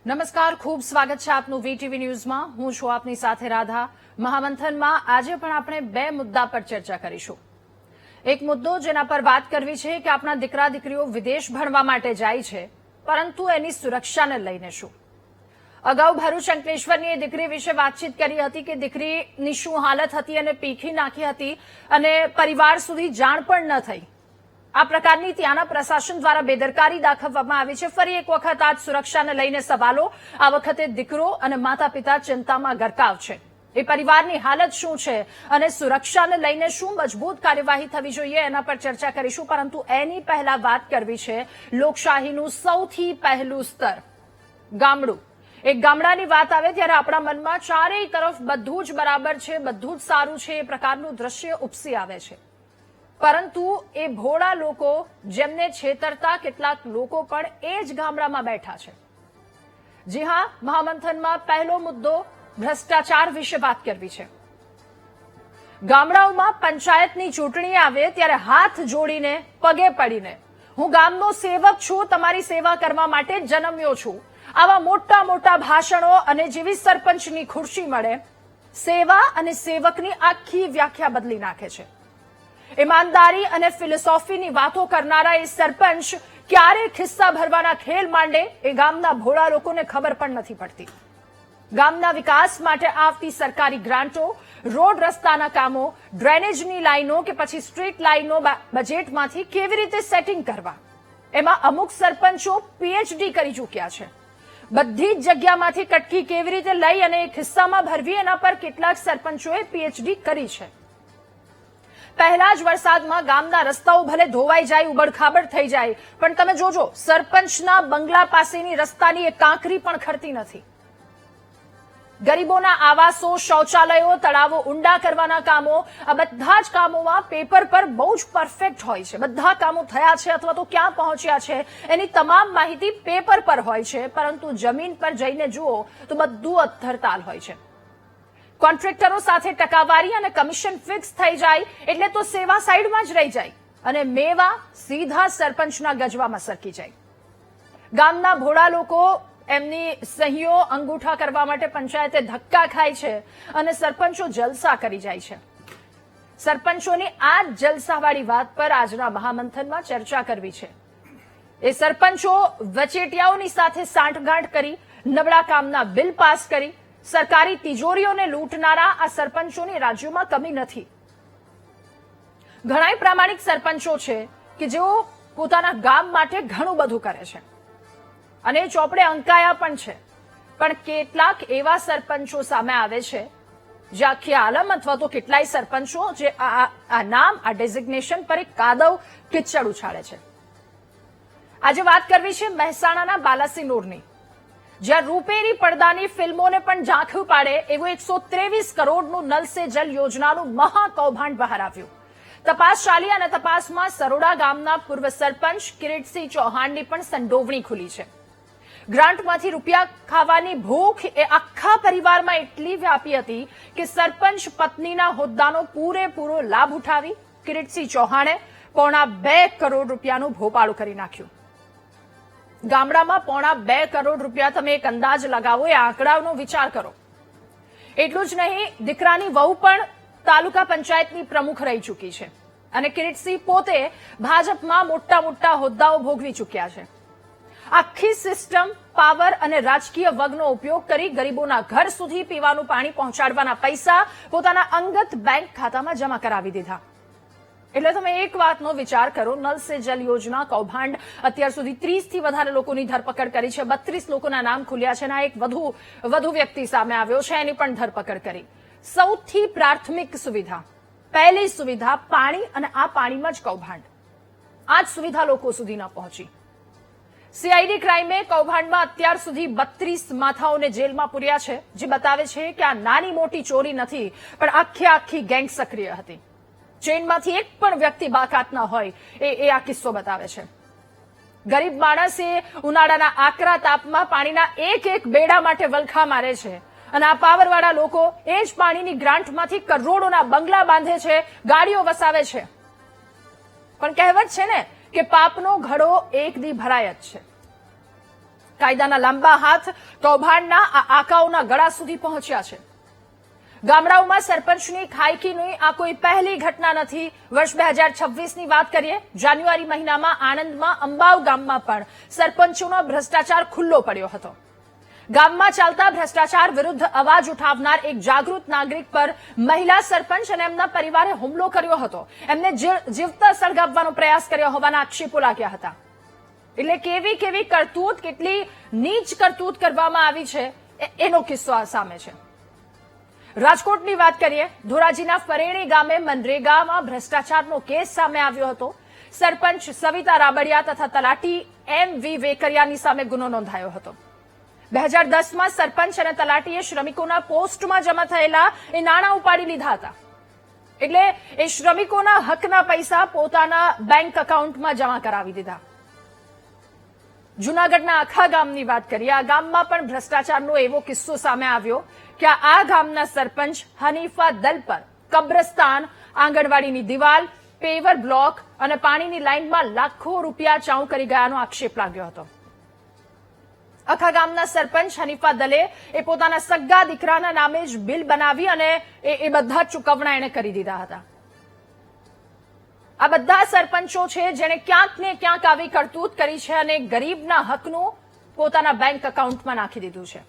નમસ્કાર, ખૂબ સ્વાગત છે આપનું વીટીવી ન્યૂઝમાં. હું છું આપની સાથે રાધા. મહામંથનમાં આજે પણ આપણે બે મુદ્દા પર ચર્ચા કરીશું. એક મુદ્દો જેના પર વાત કરવી છે કે આપણા દીકરા દીકરીઓ વિદેશ ભણવા માટે જાય છે, પરંતુ એની સુરક્ષાને લઈને શું. અગાઉ ભરૂચ અંકલેશ્વરની દીકરી વિશે વાતચીત કરી હતી કે દીકરીની શું હાલત હતી અને પીખી નાખી હતી અને પરિવાર સુધી જાણ પણ ન થઈ. આ પ્રકારની ત્યાંના પ્રશાસન દ્વારા બેદરકારી દાખવવામાં આવી છે. ફરી એક વખત આજ સુરક્ષાને લઈને સવાલો. આ વખતે દીકરો અને માતા પિતા ચિંતામાં ગરકાવ છે. એ પરિવારની હાલત શું છે અને સુરક્ષાને લઈને શું મજબૂત કાર્યવાહી થવી જોઈએ એના પર ચર્ચા કરીશું. પરંતુ એની પહેલા વાત કરવી છે લોકશાહીનું સૌથી પહેલું સ્તર ગામડું. એક ગામડાની વાત આવે ત્યારે આપણા મનમાં ચારેય તરફ બધું જ બરાબર છે, બધું જ સારું છે એ પ્રકારનું દ્રશ્ય ઉપસી આવે છે. પરંતુ એ ભોળા લોકો જેમને છેતરતા કેટલાક લોકો પણ એ જ ગામડામાં બેઠા છે. જી હા, મહામંથનમાં પહેલો મુદ્દો ભ્રષ્ટાચાર વિશે વાત કરવી છે. ગામડાઓમાં પંચાયતની ચૂંટણી આવે ત્યારે હાથ જોડીને પગે પડીને હું ગામનો સેવક છું, તમારી સેવા કરવા માટે જન્મ્યો છું, આવા મોટા મોટા ભાષણો અને જેવી સરપંચની ખુરશી મળે સેવા અને સેવકની આખી વ્યાખ્યા બદલી નાખે છે. ઈમાનદારી અને ફિલોસોફીની વાતો કરનારા એ સરપંચ ક્યારે ખિસ્સા ભરવાના ખેલ માંડે એ ગામના ભોળા લોકોને ખબર પણ નથી પડતી. ગામના વિકાસ માટે આવતી સરકારી ગ્રાન્ટો, રોડ રસ્તાના કામો, ડ્રેનેજની લાઈનો કે પછી સ્ટ્રીટ લાઈનો બજેટમાંથી કેવી રીતે સેટિંગ કરવા, એમાં અમુક સરપંચો પીએચડી કરી ચૂક્યા છે. બધી જ જગ્યામાંથી કટકી કેવી રીતે લઈ અને એક હિસ્સામાં ભરવી એના પર કેટલાક સરપંચોએ પીએચડી કરી છે. પહેલા જ વરસાદમાં ગામના રસ્તાઓ ભલે ધોવાઈ જાય, ઉબડખાબડ થઈ જાય, પણ તમે જોજો સરપંચના બંગલા પાસેની રસ્તાની એક કાંકરી પણ ખરતી નથી. ગરીબોના આવાસો, શૌચાલયો, તળાવો ઊંડા કરવાના કામો, આ બધા જ કામોમાં પેપર પર બહુ જ પરફેક્ટ હોય છે. બધા કામો થયા છે અથવા તો ક્યાં પહોંચ્યા છે એની તમામ માહિતી પેપર પર હોય છે, પરંતુ જમીન પર જઈને જુઓ તો બધું અધ્ધરતાલ હોય છે. કોન્ટ્રાક્ટરો સાથે ટકાવારી અને કમિશન ફિક્સ થઈ જાય એટલે તો સેવા સાઈડમાં જ રહી જાય અને મેવા સીધા સરપંચના ગજવામાં સરકી જાય. ગામના ભોળા લોકો એમની સહીઓ અંગૂઠા કરવા માટે પંચાયતે ધક્કા ખાય છે અને સરપંચો જલસા કરી જાય છે. સરપંચોની આ જલસાવાળી વાત પર આજના મહામંથનમાં ચર્ચા કરવી છે. એ સરપંચો વચેટિયાઓની સાથે સાંઠગાંઠ કરી નબળા કામના બિલ પાસ કરી સરકારી તિજોરીઓને લૂંટનારા આ સરપંચોની રાજ્યોમાં કમી નથી. ઘણા પ્રામાણિક સરપંચો છે કે જેઓ પોતાના ગામ માટે ઘણું બધું કરે છે અને ચોપડે અંકાયા પણ છે. પણ કેટલાક એવા સરપંચો સામે આવે છે જે આખી આલમ અથવા તો કેટલાય સરપંચો જે આ નામ, આ ડેઝિગ્નેશન પર એક કાદવ કિચડ ઉછાળે છે. આજે વાત કરવી છે મહેસાણાના બાલાસિનોરની, જ્યાં રૂપેરી પડદાની ફિલ્મોને પણ ઝાંખું પાડે એવું 123 કરોડનું નલ સે જલ યોજનાનું મહાકૌભાંડ બહાર આવ્યું. તપાસ ચાલી અને તપાસમાં સરોડા ગામના પૂર્વ સરપંચ કિરીટસિંહ ચૌહાણની પણ સંડોવણી ખુલી છે. ગ્રાન્ટમાંથી રૂપિયા ખાવાની ભૂખ એ આખા પરિવારમાં એટલી વ્યાપી હતી કે સરપંચ પત્નીના હોદ્દાનો પૂરેપૂરો લાભ ઉઠાવી કિરીટસિંહ ચૌહાણે ₹2.5 કરોડ રૂપિયાનું ભોપાળું કરી નાખ્યું. ગામડામાં ₹2.5 કરોડ રૂપિયા, તમે એક અંદાજ લગાવો, એ આંકડાનો વિચાર કરો. એટલું જ નહીં, દીકરાની વહુ પણ તાલુકા પંચાયતની પ્રમુખ રહી ચૂકી છે અને કિરીટસિંહ પોતે ભાજપમાં મોટા મોટા હોદ્દાઓ ભોગવી ચૂક્યા છે. આખી સિસ્ટમ પાવર અને રાજકીય વગનો ઉપયોગ કરી ગરીબોના ઘર સુધી પીવાનું પાણી પહોંચાડવાના પૈસા પોતાના અંગત બેંક ખાતામાં જમા કરાવી દીધા. એટલે તમે એક વાતનો વિચાર કરો, નલ સે જલ યોજના કૌભાંડ અત્યાર સુધી 30 થી વધારે લોકોની ધરપકડ કરી છે. 32 લોકોના નામ ખુલ્યા છે અને એક વધુ વ્યક્તિ સામે આવ્યો છે, એની પણ ધરપકડ કરી. સૌથી પ્રાથમિક સુવિધા, પહેલી સુવિધા પાણી, અને આ પાણીમાં જ કૌભાંડ. આ જ સુવિધા લોકો સુધી ન પહોંચી. સીઆઈડી ક્રાઇમે કૌભાંડમાં અત્યાર સુધી 32 માથાઓને જેલમાં પૂર્યા છે, જે બતાવે છે કે આ નાની મોટી ચોરી નથી, પણ આખી ગેંગ સક્રિય હતી. ચેઇનમાંથી એક પણ વ્યક્તિ બાકાત ન હોય એ આ કિસ્સો બતાવે છે. ગરીબ માણસે ઉનાળાના આકરા તાપમાં પાણીના એક બેડા માટે વલખા મારે છે અને આ પાવરવાળા લોકો એ જ પાણીની ગ્રાન્ટમાંથી કરોડોના બંગલા બાંધે છે, ગાડીઓ વસાવે છે. પણ કહેવત છે ને કે પાપનો ઘડો એક દી ભરાય જ છે. કાયદાના લાંબા હાથ કૌભાંડના આ આકાઓના ગળા સુધી પહોંચ્યા છે. ગામડાઓમાં સરપંચની ખાયકીની આ કોઈ પહેલી ઘટના નથી. વર્ષ 2026ની વાત કરીએ, જાન્યુઆરી મહિનામાં આણંદમાં અંબાવ ગામમાં પણ સરપંચોનો ભ્રષ્ટાચાર ખુલ્લો પડ્યો હતો. ગામમાં ચાલતા ભ્રષ્ટાચાર વિરુદ્ધ અવાજ ઉઠાવનાર એક જાગૃત નાગરિક પર મહિલા સરપંચ અને એમના પરિવારે હુમલો કર્યો હતો. એમને જીવતા સળગાવવાનો પ્રયાસ કર્યો હોવાના આક્ષેપો લાગ્યા હતા. એટલે કેવી કેવી કરતૂત, કેટલી નીચ કરતૂત કરવામાં આવી છે એનો કિસ્સો આ સામે છે. રાજકોટની વાત કરીએ, ધોરાજીના ફરેણી ગામે મનરેગામાં ભ્રષ્ટાચારનો કેસ સામે આવ્યો હતો. સરપંચ સવિતા રાબડિયા તથા તલાટી એમ.વી. વેકરિયાની સામે ગુનો નોંધાયો હતો. 2010માં સરપંચ અને તલાટીએ શ્રમિકોના પોસ્ટમાં જમા થયેલા એ નાણાં ઉપાડી લીધા હતા. એટલે એ શ્રમિકોના હકના પૈસા પોતાના બેંક એકાઉન્ટમાં જમા કરાવી દીધા. જૂનાગઢના આખા ગામની વાત કરીએ, આ ગામમાં પણ ભ્રષ્ટાચારનો એવો કિસ્સો સામે આવ્યો કે આ ગામના સરપંચ હનીફા દલ પર કબ્રસ્તાન, આંગણવાડીની દિવાલ, પેવર બ્લોક અને પાણીની લાઇનમાં લાખો રૂપિયા ચાઉ કરી ગયાનો આક્ષેપ લાગ્યો હતો. આખા ગામના સરપંચ હનીફા દલે એ પોતાના સગ્ગા દીકરાના નામે જ બિલ બનાવી અને એ બધા ચૂકવણા એને કરી દીધા હતા. આ બધા સરપંચો છે જેણે ક્યાંક ને ક્યાંક આવી કરતૂત કરી છે અને ગરીબના હકનું પોતાના બેંક એકાઉન્ટમાં નાખી દીધું છે.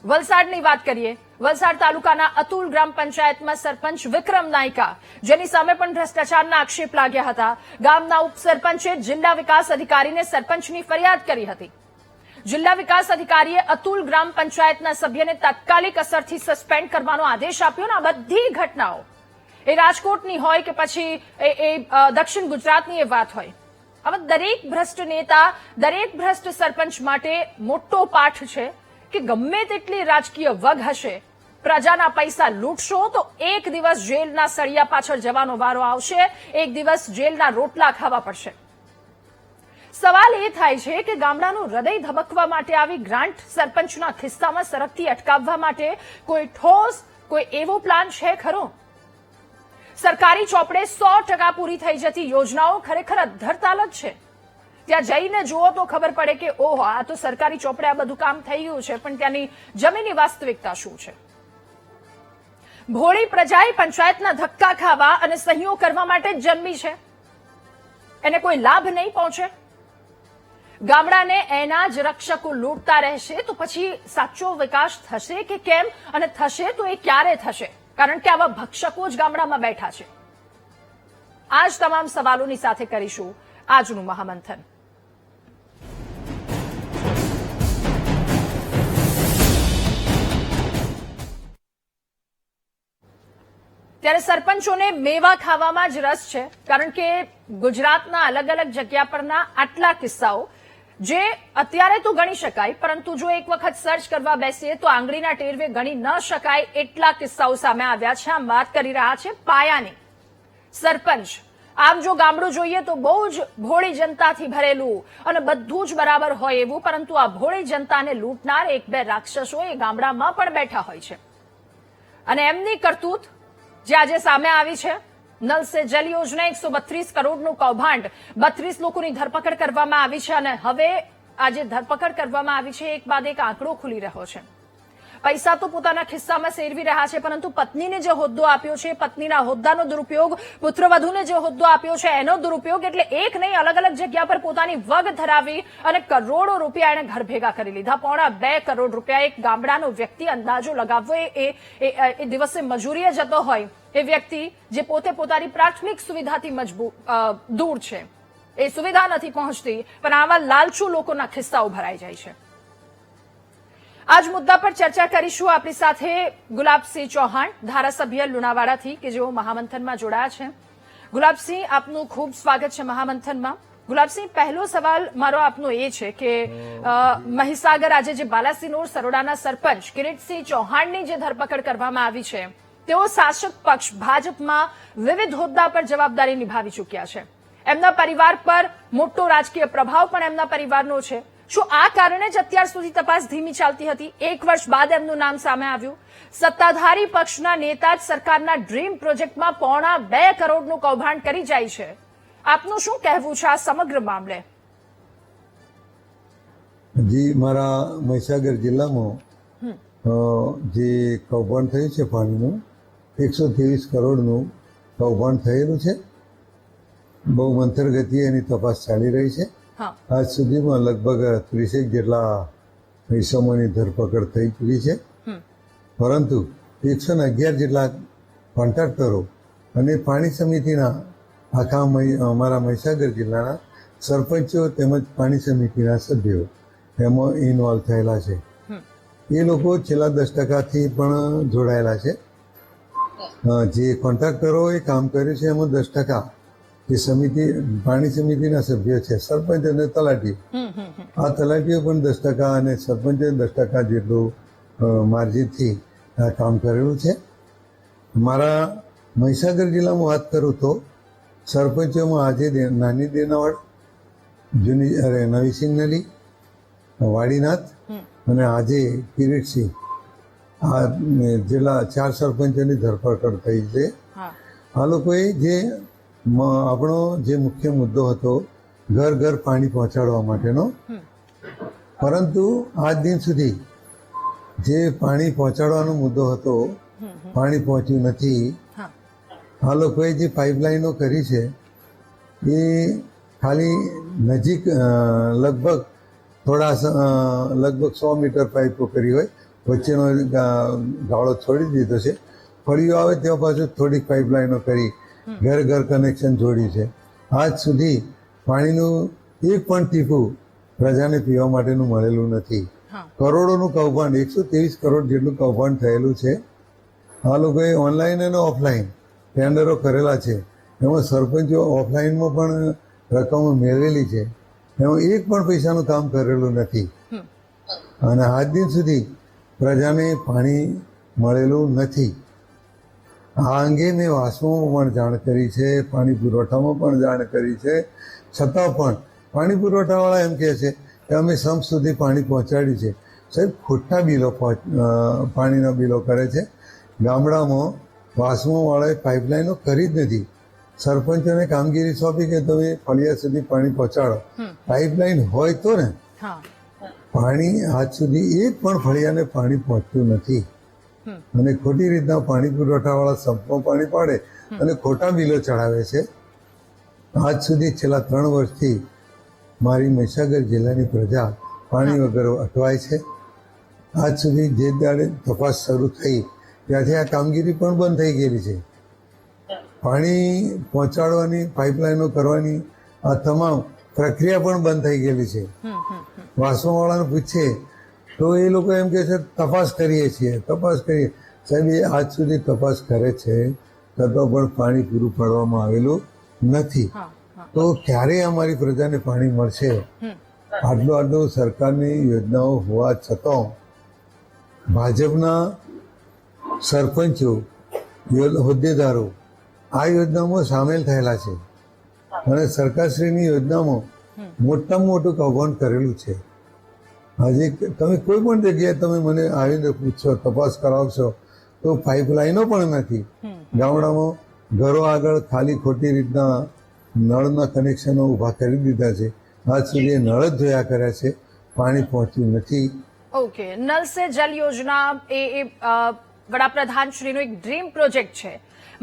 વલસાડની વાત કરીએ, વલસાડ તાલુકાના અતુલ ગ્રામ પંચાયતમાં સરપંચ વિક્રમ નાયકા, જેની સામે પણ ભ્રષ્ટાચારના આક્ષેપ લાગ્યા હતા. ગામના ઉપસરપંચે જિલ્લા વિકાસ અધિકારીને સરપંચની ફરિયાદ કરી હતી. જિલ્લા વિકાસ અધિકારીએ અતુલ ગ્રામ પંચાયતના સભ્યને તાત્કાલિક અસરથી સસ્પેન્ડ કરવાનો આદેશ આપ્યો. અને આ બધી ઘટનાઓ એ રાજકોટની હોય કે પછી દક્ષિણ ગુજરાતની એ વાત હોય, હવે દરેક ભ્રષ્ટ નેતા, દરેક ભ્રષ્ટ સરપંચ માટે મોટો પાઠ છે કે ગમે તેટલી રાજકીય વગ હશે, પ્રજાના પૈસા લૂંટશો તો એક દિવસ જેલના સળિયા પાછળ જવાનો વારો આવશે, એક દિવસ જેલના રોટલા ખાવા પડશે. સવાલ એ થાય છે કે ગામડાનું હૃદય ધબકવા માટે આવી ગ્રાન્ટ સરપંચના ખિસ્સામાં સરકતી અટકાવવા માટે કોઈ ઠોસ, કોઈ એવો પ્લાન છે ખરો? સરકારી ચોપડે 100% પૂરી થઈ જતી યોજનાઓ ખરેખર અધ્ધરતાલ જ છે. ત્યાં જઈને જુઓ તો ખબર પડે કે ઓહો, આ તો સરકારી ચોપડે આ બધું કામ થઈ ગયું છે, પણ ત્યાંની જમીની વાસ્તવિકતા શું છે? ભોળી પ્રજાએ પંચાયતના ધક્કા ખાવા અને સહીઓ કરવા માટે જ જન્મી છે. એને કોઈ લાભ નહીં પહોંચે. ગામડાને એના જ રક્ષકો લૂંટતા રહેશે તો પછી સાચો વિકાસ થશે કે કેમ? અને થશે તો એ ક્યારે થશે? કારણ કે આવા ભક્ષકો જ ગામડામાં બેઠા છે. આ જ તમામ સવાલોની સાથે કરીશું આજનું મહામંથન. ત્યારે સરપંચોને મેવા ખાવામાં જ રસ છે, કારણ કે ગુજરાતના અલગ અલગ જગ્યા પરના આટલા કિસ્સાઓ જે અત્યારે તો ગણી શકાય, પરંતુ જો એક વખત સર્ચ કરવા બેસીએ તો આંગળીના ટેરવે ગણી ન શકાય એટલા કિસ્સાઓ સામે આવ્યા છે. આમ વાત કરી રહ્યા છે પાયાની સરપંચ. આમ જો ગામડું જોઈએ તો બહુ જ ભોળી જનતાથી ભરેલું અને બધું જ બરાબર હોય એવું, પરંતુ આ ભોળી જનતાને લૂંટનાર એક બે રાક્ષસો એ ગામડામાં પણ બેઠા હોય છે. અને એમની કરતૂત જે આજે સામે આવી છે, નલ સે જલ યોજના 132 કરોડનું કૌભાંડ, 32 લોકોની ધરપકડ કરવામાં આવી છે. અને હવે આજે ધરપકડ કરવામાં આવી છે, એક બાદ એક આંકડો ખુલી રહ્યો છે. પૈસા તો પોતાના ખિસ્સામાં સેરવી રહ્યા છે, પરંતુ પત્નીને જે હોદ્દો આપ્યો છે, પત્નીના હોદ્દાનો દુરુપયોગ, પુત્રવધૂને જે હોદ્દો આપ્યો છે એનો દુરુપયોગ, એટલે એક નહીં અલગ અલગ જગ્યા પર પોતાની વગ ધરાવી અને કરોડો રૂપિયા એને ઘર ભેગા કરી લીધા. 1.25 કરોડ રૂપિયા એક ગામડાનો વ્યક્તિ અંદાજો લગાવવો એ દિવસે મજૂરીએ જતો હોય એ વ્યક્તિ જે પોતે પોતાની પ્રાથમિક સુવિધાથી દૂર છે, એ સુવિધા નથી પહોંચતી, પણ આવા લાલચુ લોકોના ખિસ્સાઓ ભરાઈ જાય છે. આજ મુદ્દા પર ચર્ચા કરીશું. આપણી સાથે ગુલાબસિંહ ચૌહાણ, ધારાસભ્ય લુણાવાડાથી, કે જેઓ મહામંથનમાં જોડાયા છે. ગુલાબસિંહ, આપનું ખૂબ સ્વાગત છે મહામંથનમાં. ગુલાબસિંહ, પહેલો સવાલ મારો આપનો એ છે કે મહીસાગર આજે જે બાલાસિનોર સરોડાના સરપંચ કિરીટસિંહ ચૌહાણની જે ધરપકડ કરવામાં આવી છે, તેઓ શાસક પક્ષ ભાજપમાં વિવિધ હોદ્દા પર જવાબદારી નિભાવી ચૂક્યા છે. એમના પરિવાર પર મોટો રાજકીય પ્રભાવ પણ એમના પરિવારનો છે. શું આ કારણે જ અત્યાર સુધી તપાસ ધીમી ચાલતી હતી? 1 વર્ષ બાદ એમનું નામ સામે આવ્યું. સત્તાધારી પક્ષના નેતા જ સરકારના ડ્રીમ પ્રોજેક્ટમાં 1.25 કરોડનું કૌભાંડ કરી જાય છે. આપનું શું કહેવું છે આ સમગ્ર મામલે? હજી મારા મહીસાગર જિલ્લામાં જે કૌભાંડ થયું છે પાણીનું 123 કરોડનું કૌભાંડ થયેલું છે. બહુ મંથર ગતિએ એની તપાસ ચાલી રહી છે. હા આજ સુધીમાં લગભગ 30 જેટલા ઇસમોની ધરપકડ થઈ ચૂકી છે. પરંતુ 111 જેટલા કોન્ટ્રાક્ટરો અને પાણી સમિતિના આખા અમારા મહીસાગર જિલ્લાના સરપંચો તેમજ પાણી સમિતિના સભ્યો એમાં ઇન્વોલ્વ થયેલા છે. એ લોકો છેલ્લા 10% પણ જોડાયેલા છે. જે કોન્ટ્રાક્ટરોએ કામ કર્યું છે એમાં 10% જે સમિતિ પાણી સમિતિના સભ્યો છે, સરપંચ અને તલાટીઓ, આ તલાટીઓ પણ 10% અને સરપંચે 10% જેટલું માર્જિનથી આ કામ કરેલું છે. મારા મહીસાગર જિલ્લામાં વાત કરું તો સરપંચોમાં આજે નાની દેનાવડ, નવી સિંગનલી, વાડીનાથ અને આજે કિરીટસિંહ, આ જિલ્લા 4 સરપંચોની ધરપકડ થઈ છે. આ લોકોએ જે આપણો જે મુખ્ય મુદ્દો હતો ઘર ઘર પાણી પહોંચાડવા માટેનો, પરંતુ આજ દિન સુધી જે પાણી પહોંચાડવાનો મુદ્દો હતો પાણી પહોંચ્યું નથી. આ લોકોએ જે પાઇપલાઇનો કરી છે એ ખાલી નજીક લગભગ 100 મીટર પાઇપો કરી હોય, વચ્ચેનો ગાળો છોડી દીધો છે. ફળીઓ આવે ત્યાં પાછું થોડીક પાઇપલાઇનો કરી ઘર ઘર કનેક્શન જોડ્યું છે. આજ સુધી પાણીનું એક પણ ટીપું પ્રજાને પીવા માટેનું મળેલું નથી. કરોડોનું કૌભાંડ, 123 કરોડ જેટલું કૌભાંડ થયેલું છે. આ લોકોએ ઓનલાઈન અને ઓફલાઈન ટેન્ડરો કરેલા છે. એમાં સરપંચો ઓફલાઈનમાં પણ રકમો મેળવેલી છે. એમાં એક પણ પૈસાનું કામ કરેલું નથી. અને આજ દિન સુધી પ્રજાને પાણી મળેલું નથી. આ અંગે મેં વાસ્મોમાં પણ જાણ કરી છે, પાણી પુરવઠામાં પણ જાણ કરી છે. છતાં પણ પાણી પુરવઠાવાળા એમ કહે છે કે અમે સંપ સુધી પાણી પહોંચાડ્યું છે. સાહેબ, ખોટા બિલો પાણીના બિલો કરે છે. ગામડામાં વાસ્મોવાળાએ પાઇપલાઇનો કરી જ નથી. સરપંચોને કામગીરી સોંપી કે તમે ફળિયા સુધી પાણી પહોંચાડો. પાઇપલાઇન હોય તો ને. પાણી આજ સુધી એક પણ ફળિયાને પાણી પહોંચતું નથી. અને ખોટી રીતના પાણી પુરવઠાવાળા સંપમાં પાણી પાડે અને ખોટા બિલો ચડાવે છે. આજ સુધી છેલ્લા 3 વર્ષથી મારી મહીસાગર જિલ્લાની પ્રજા પાણી વગર અટવાય છે. આજ સુધી જે દાડે તપાસ શરૂ થઈ ત્યાંથી આ કામગીરી પણ બંધ થઈ ગયેલી છે. પાણી પહોંચાડવાની, પાઇપલાઇનો કરવાની આ તમામ પ્રક્રિયા પણ બંધ થઈ ગયેલી છે. વાસણવાળાને પૂછે તો એ લોકો એમ કહે છે તપાસ કરીએ છીએ. સાહેબ, એ આજ સુધી તપાસ કરે છે છતાં પણ પાણી પૂરું પાડવામાં આવેલું નથી. તો ક્યારે અમારી પ્રજાને પાણી મળશે? આટલું સરકારની યોજનાઓ હોવા છતાં ભાજપના સરપંચો, હોદ્દેદારો આ યોજનામાં સામેલ થયેલા છે અને સરકારશ્રીની યોજનામાં મોટામાં મોટું કૌભાંડ કરેલું છે. હજી તમે કોઈ પણ જગ્યાએ તમે મને આવીને પૂછશો, તપાસ કરાવશો તો પાઇપલાઇનો પણ નથી. ગામડામાં ઘરો આગળ ખાલી ખોટી રીતના નળના કનેક્શનો ઊભા કરી દીધા છે. આજ સુધી નળ જ જોયા કર્યા છે, પાણી પહોંચ્યું નથી. ઓકે, નલ સે જલ યોજના એ વડાપ્રધાન શ્રીનો એક ડ્રીમ પ્રોજેક્ટ છે.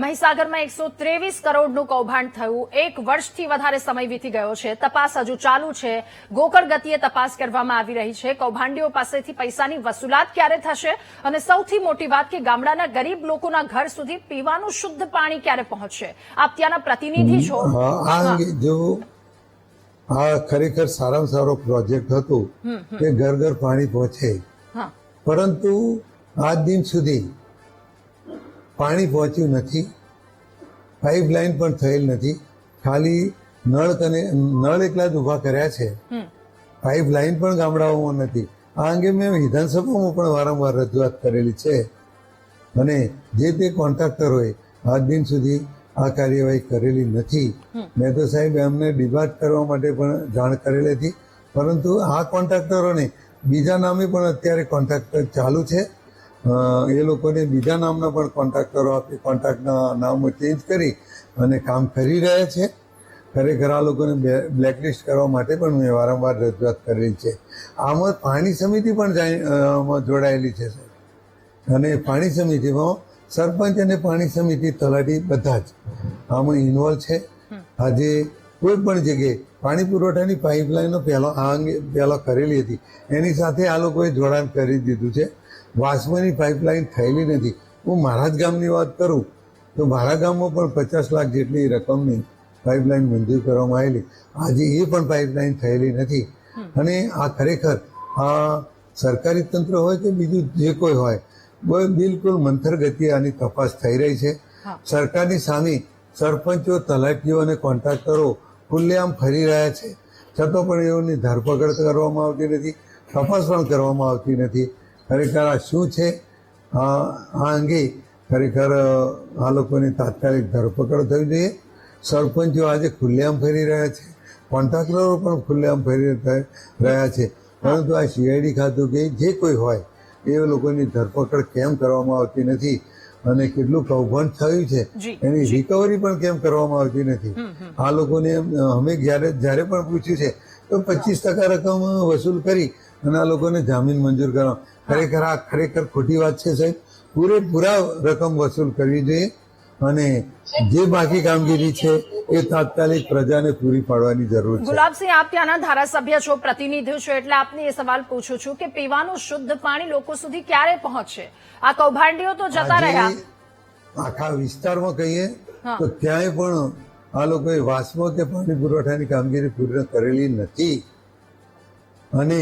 મહીસાગરમાં 123 કરોડનું કૌભાંડ થયું. 1 વર્ષથી વધારે સમય વીતી ગયો છે. તપાસ હજુ ચાલુ છે. ગોકળ ગતિએ તપાસ કરવામાં આવી રહી છે. કૌભાંડીઓ પાસેથી પૈસાની વસૂલાત ક્યારે થશે? અને સૌથી મોટી વાત કે ગામડાના ગરીબ લોકોના ઘર સુધી પીવાનું શુદ્ધ પાણી ક્યારે પહોંચશે? આપ ત્યાંના પ્રતિનિધિ છો. આ ખરેખર સારામાં સારો પ્રોજેક્ટ હતો કે ઘર ઘર પાણી પહોંચે, પરંતુ આજ દિન સુધી પાણી પહોંચ્યું નથી. પાઇપલાઇન પણ થયેલ નથી. ખાલી નળ એકલા જ ઉભા કર્યા છે. પાઇપલાઇન પણ ગામડાઓમાં નથી. આ અંગે મેં વિધાનસભામાં પણ વારંવાર રજૂઆત કરેલી છે અને જે તે કોન્ટ્રાક્ટરોએ આજ દિન સુધી આ કાર્યવાહી કરેલી નથી. મેં તો સાહેબ એમને ડિબાટ કરવા માટે પણ જાણ કરેલી હતી, પરંતુ આ કોન્ટ્રાક્ટરોને બીજા નામે પણ અત્યારે કોન્ટ્રાક્ટર ચાલુ છે. એ લોકોને બીજા નામના પણ કોન્ટ્રાક્ટરો આપી કોન્ટ્રાક્ટના નામો ચેન્જ કરી અને કામ કરી રહ્યા છે. ખરેખર આ લોકોને બ્લેકલિસ્ટ કરવા માટે પણ મેં વારંવાર રજૂઆત કરેલી છે. આમાં પાણી સમિતિ પણ આમાં જોડાયેલી છે સાહેબ, અને પાણી સમિતિમાં સરપંચ અને પાણી સમિતિ તલાટી બધા જ આમાં ઇન્વોલ્વ છે. આજે કોઈ પણ જગ્યાએ પાણી પુરવઠાની પાઇપલાઇનો પહેલા કરેલી હતી, એની સાથે આ લોકોએ જોડાણ કરી દીધું છે. વાસ્મોની પાઇપલાઇન થયેલી નથી. હું મારા જ ગામની વાત કરું તો મારા ગામમાં પણ 50 લાખ જેટલી રકમની પાઇપલાઇન મંજૂર કરવામાં આવેલી, આજે એ પણ પાઇપલાઇન થયેલી નથી. અને આ ખરેખર આ સરકારી તંત્ર હોય કે બીજું જે કોઈ હોય, બિલકુલ મંથર ગતિએ આની તપાસ થઈ રહી છે. સરકારની સામે સરપંચો, તલાટીઓ અને કોન્ટ્રાક્ટરો ખુલ્લેઆમ ફરી રહ્યા છે, છતાં પણ એઓની ધરપકડ કરવામાં આવતી નથી, તપાસ પણ કરવામાં આવતી નથી. ખરેખર આ શું છે? આ અંગે ખરેખર આ લોકોની તાત્કાલિક ધરપકડ થવી જોઈએ. સરપંચો આજે ખુલ્લેઆમ ફરી રહ્યા છે, કોન્ટ્રાક્ટરો પણ ખુલ્લેઆમ ફરી રહ્યા છે, પરંતુ આ સીઆઈડી ખાતું કે જે કોઈ હોય એ લોકોની ધરપકડ કેમ કરવામાં આવતી નથી, અને કેટલું કૌભાંડ થયું છે એની રિકવરી પણ કેમ કરવામાં આવતી નથી. આ લોકોને અમે જ્યારે પણ પૂછ્યું છે તો 25% રકમ વસૂલ કરી અને આ લોકોને જામીન મંજૂર કરવા. ખરેખર ખોટી વાત છે સાહેબ. પૂરેપૂરા રકમ વસૂલ કરવી જોઈએ, અને જે બાકી કામગીરી છે એ તાત્કાલિક પ્રજાને પૂરી પાડવાની જરૂર છે. ગુલાબસિંહ, આપ ત્યાંના ધારાસભ્ય છો, પ્રતિનિધિ છો, એટલે આપને એ સવાલ પૂછું છું કે પીવાનું શુદ્ધ પાણી લોકો સુધી ક્યારે પહોંચશે? આ કૌભાંડીઓ તો જતા રહ્યા. આખા વિસ્તારમાં કહીએ તો ક્યાંય પણ આ લોકોએ વાસ્મો કે પાણી પુરવઠાની કામગીરી પૂર્ણ કરેલી નથી. અને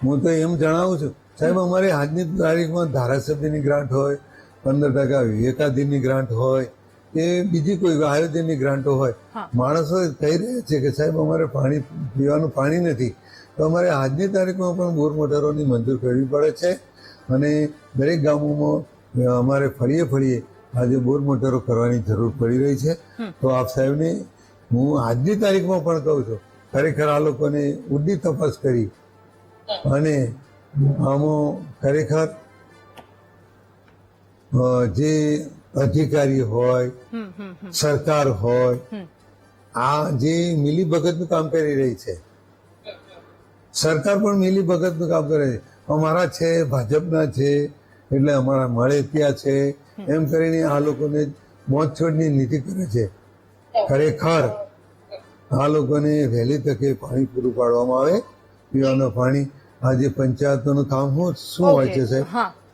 હું તો એમ જણાવું છું સાહેબ, અમારે આજની તારીખમાં ધારાસભ્યની ગ્રાન્ટ હોય, 15% વિવેકાધીનની ગ્રાન્ટ હોય કે બીજી કોઈ આયોજનની ગ્રાન્ટો હોય, માણસો કહી રહ્યા છે કે સાહેબ અમારે પાણી પીવાનું પાણી નથી, તો અમારે આજની તારીખમાં પણ બોર મોટરોની મંજૂર કરવી પડે છે. અને દરેક ગામોમાં અમારે ફળીએ આજે બોર મોટરો કરવાની જરૂર પડી રહી છે. તો આપ સાહેબને હું આજની તારીખમાં પણ કહું છું, ખરેખર આ લોકોને ઊંડી તપાસ કરી અને આમાં ખરેખર જે અધિકારી હોય, સરકાર હોય, આ જે મિલીભગતનું કામ કરી રહી છે, સરકાર પણ મિલીભગતનું કામ કરે છે. અમારા છે, ભાજપના છે, એટલે અમારા મળે ત્યાં છે, એમ કરીને આ લોકોને મોતછોડની નીતિ કરે છે. ખરેખર આ લોકોને વહેલી તકે પાણી પૂરું પાડવામાં આવે, પીવાનું પાણી. આજે પંચાયતોનું કામ શું હોય છે સાહેબ?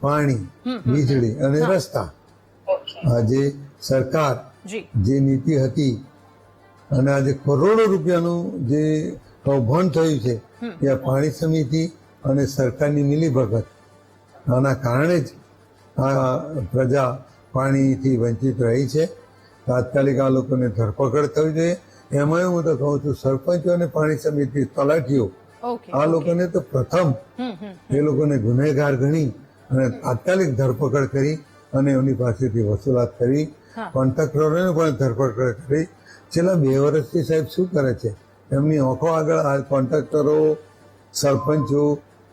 પાણી, વીજળી અને રસ્તા. આજે સરકાર જે નીતિ હતી અને આજે કરોડો રૂપિયાનું જે કૌભાંડ થયું છે ત્યાં પાણી સમિતિ અને સરકારની મિલીભગત, આના કારણે જ આ પ્રજા પાણીથી વંચિત રહી છે. તાત્કાલિક આ લોકોને ધરપકડ થવી જોઈએ. એમાં હું તો કહું છું, સરપંચો અને પાણી સમિતિ, તલાટીઓ, આ લોકોને તો પ્રથમ એ લોકોને ગુનેગાર ગણી અને તાત્કાલિક ધરપકડ કરી અને એમની પાસેથી વસૂલાત કરી. કોન્ટ્રાક્ટરોને પણ ધરપકડ કરી. છેલ્લા 2 વર્ષથી સાહેબ શું કરે છે? એમની આંખો આગળ આ કોન્ટ્રાક્ટરો, સરપંચો,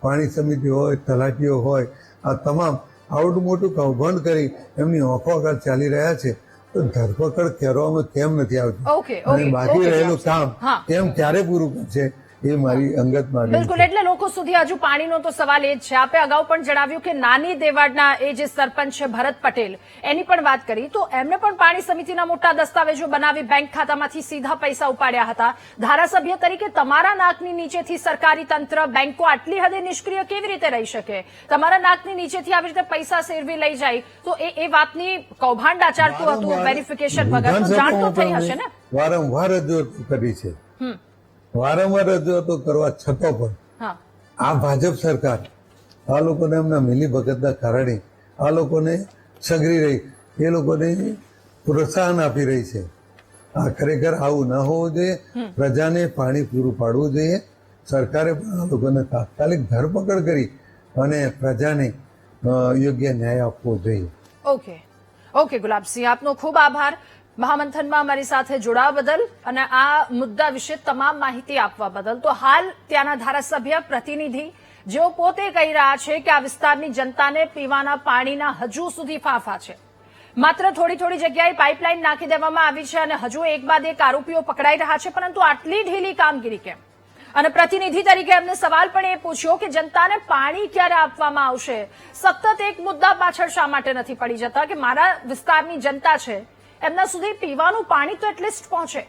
પાણી સમિતિ હોય, તલાટીઓ હોય, આ તમામ આવડું મોટું કૌભાંડ કરી એમની આંખો આગળ ચાલી રહ્યા છે. તો ધરપકડ કરવામાં કેમ નથી આવતી? અને બાકી રહેલું કામ કેમ ક્યારે પૂરું કરશે? એ મારી અંગત માંગણી. બિલકુલ, એટલે લોકો સુધી હજુ પાણીનો તો સવાલ એ જ છે. આપે અગાઉ પણ જણાવ્યું કે નાની દેવાડના એ જે સરપંચ છે ભરત પટેલ, એની પણ વાત કરી તો એમને પણ પાણી સમિતિના મોટા દસ્તાવેજો બનાવી બેંક ખાતામાંથી સીધા પૈસા ઉપાડ્યા હતા. ધારાસભ્ય તરીકે તમારા નાકની નીચેથી સરકારી તંત્ર, બેંકો આટલી હદે નિષ્ક્રિય કેવી રીતે રહી શકે? તમારા નાકની નીચેથી આવી રીતે પૈસા સેરવી લઈ જાય તો એ વાતની કૌભાંડ આચારતું હતું વેરિફિકેશન વગર, તો જાણ તો થઈ હશે ને? વારંવાર રજૂઆત કરી છે, વારંવાર રજૂઆતો કરવા છતાં પણ આ ભાજપ સરકાર આ લોકોને એમના મિલીભગતના કારણે આ લોકોને સગરી રહી, એ લોકોને પ્રોત્સાહન આપી રહી છે. આ ખરેખર આવું ન હોવું જોઈએ. પ્રજાને પાણી પૂરું પાડવું જોઈએ. સરકારે પણ આ લોકોને તાત્કાલિક ધરપકડ કરી અને પ્રજાને યોગ્ય ન્યાય આપવો જોઈએ. ઓકે ગુલાબસિંહ, આપનો ખૂબ આભાર મહામંથનમાં અમારી સાથે જોડાવા બદલ અને આ મુદ્દા વિશે તમામ માહિતી આપવા બદલ. તો હાલ ત્યાંના ધારાસભ્ય, પ્રતિનિધિ, જેઓ પોતે કહી રહ્યા છે કે આ વિસ્તારની જનતાને પીવાના પાણીના હજુ સુધી ફાંફા છે. માત્ર થોડી થોડી જગ્યાએ પાઇપલાઇન નાખી દેવામાં આવી છે અને હજુ એક બાદ એક આરોપીઓ પકડાઈ રહ્યા છે, પરંતુ આટલી ઢીલી કામગીરી કેમ? અને પ્રતિનિધિ તરીકે એમને સવાલ પણ એ પૂછ્યો કે જનતાને પાણી ક્યારે આપવામાં આવશે? સતત એક મુદ્દા પાછળ શા માટે નથી પડી જતા કે મારા વિસ્તારની જનતા છે એમના સુધી પીવાનું પાણી તો એટલીસ્ટ પહોંચે?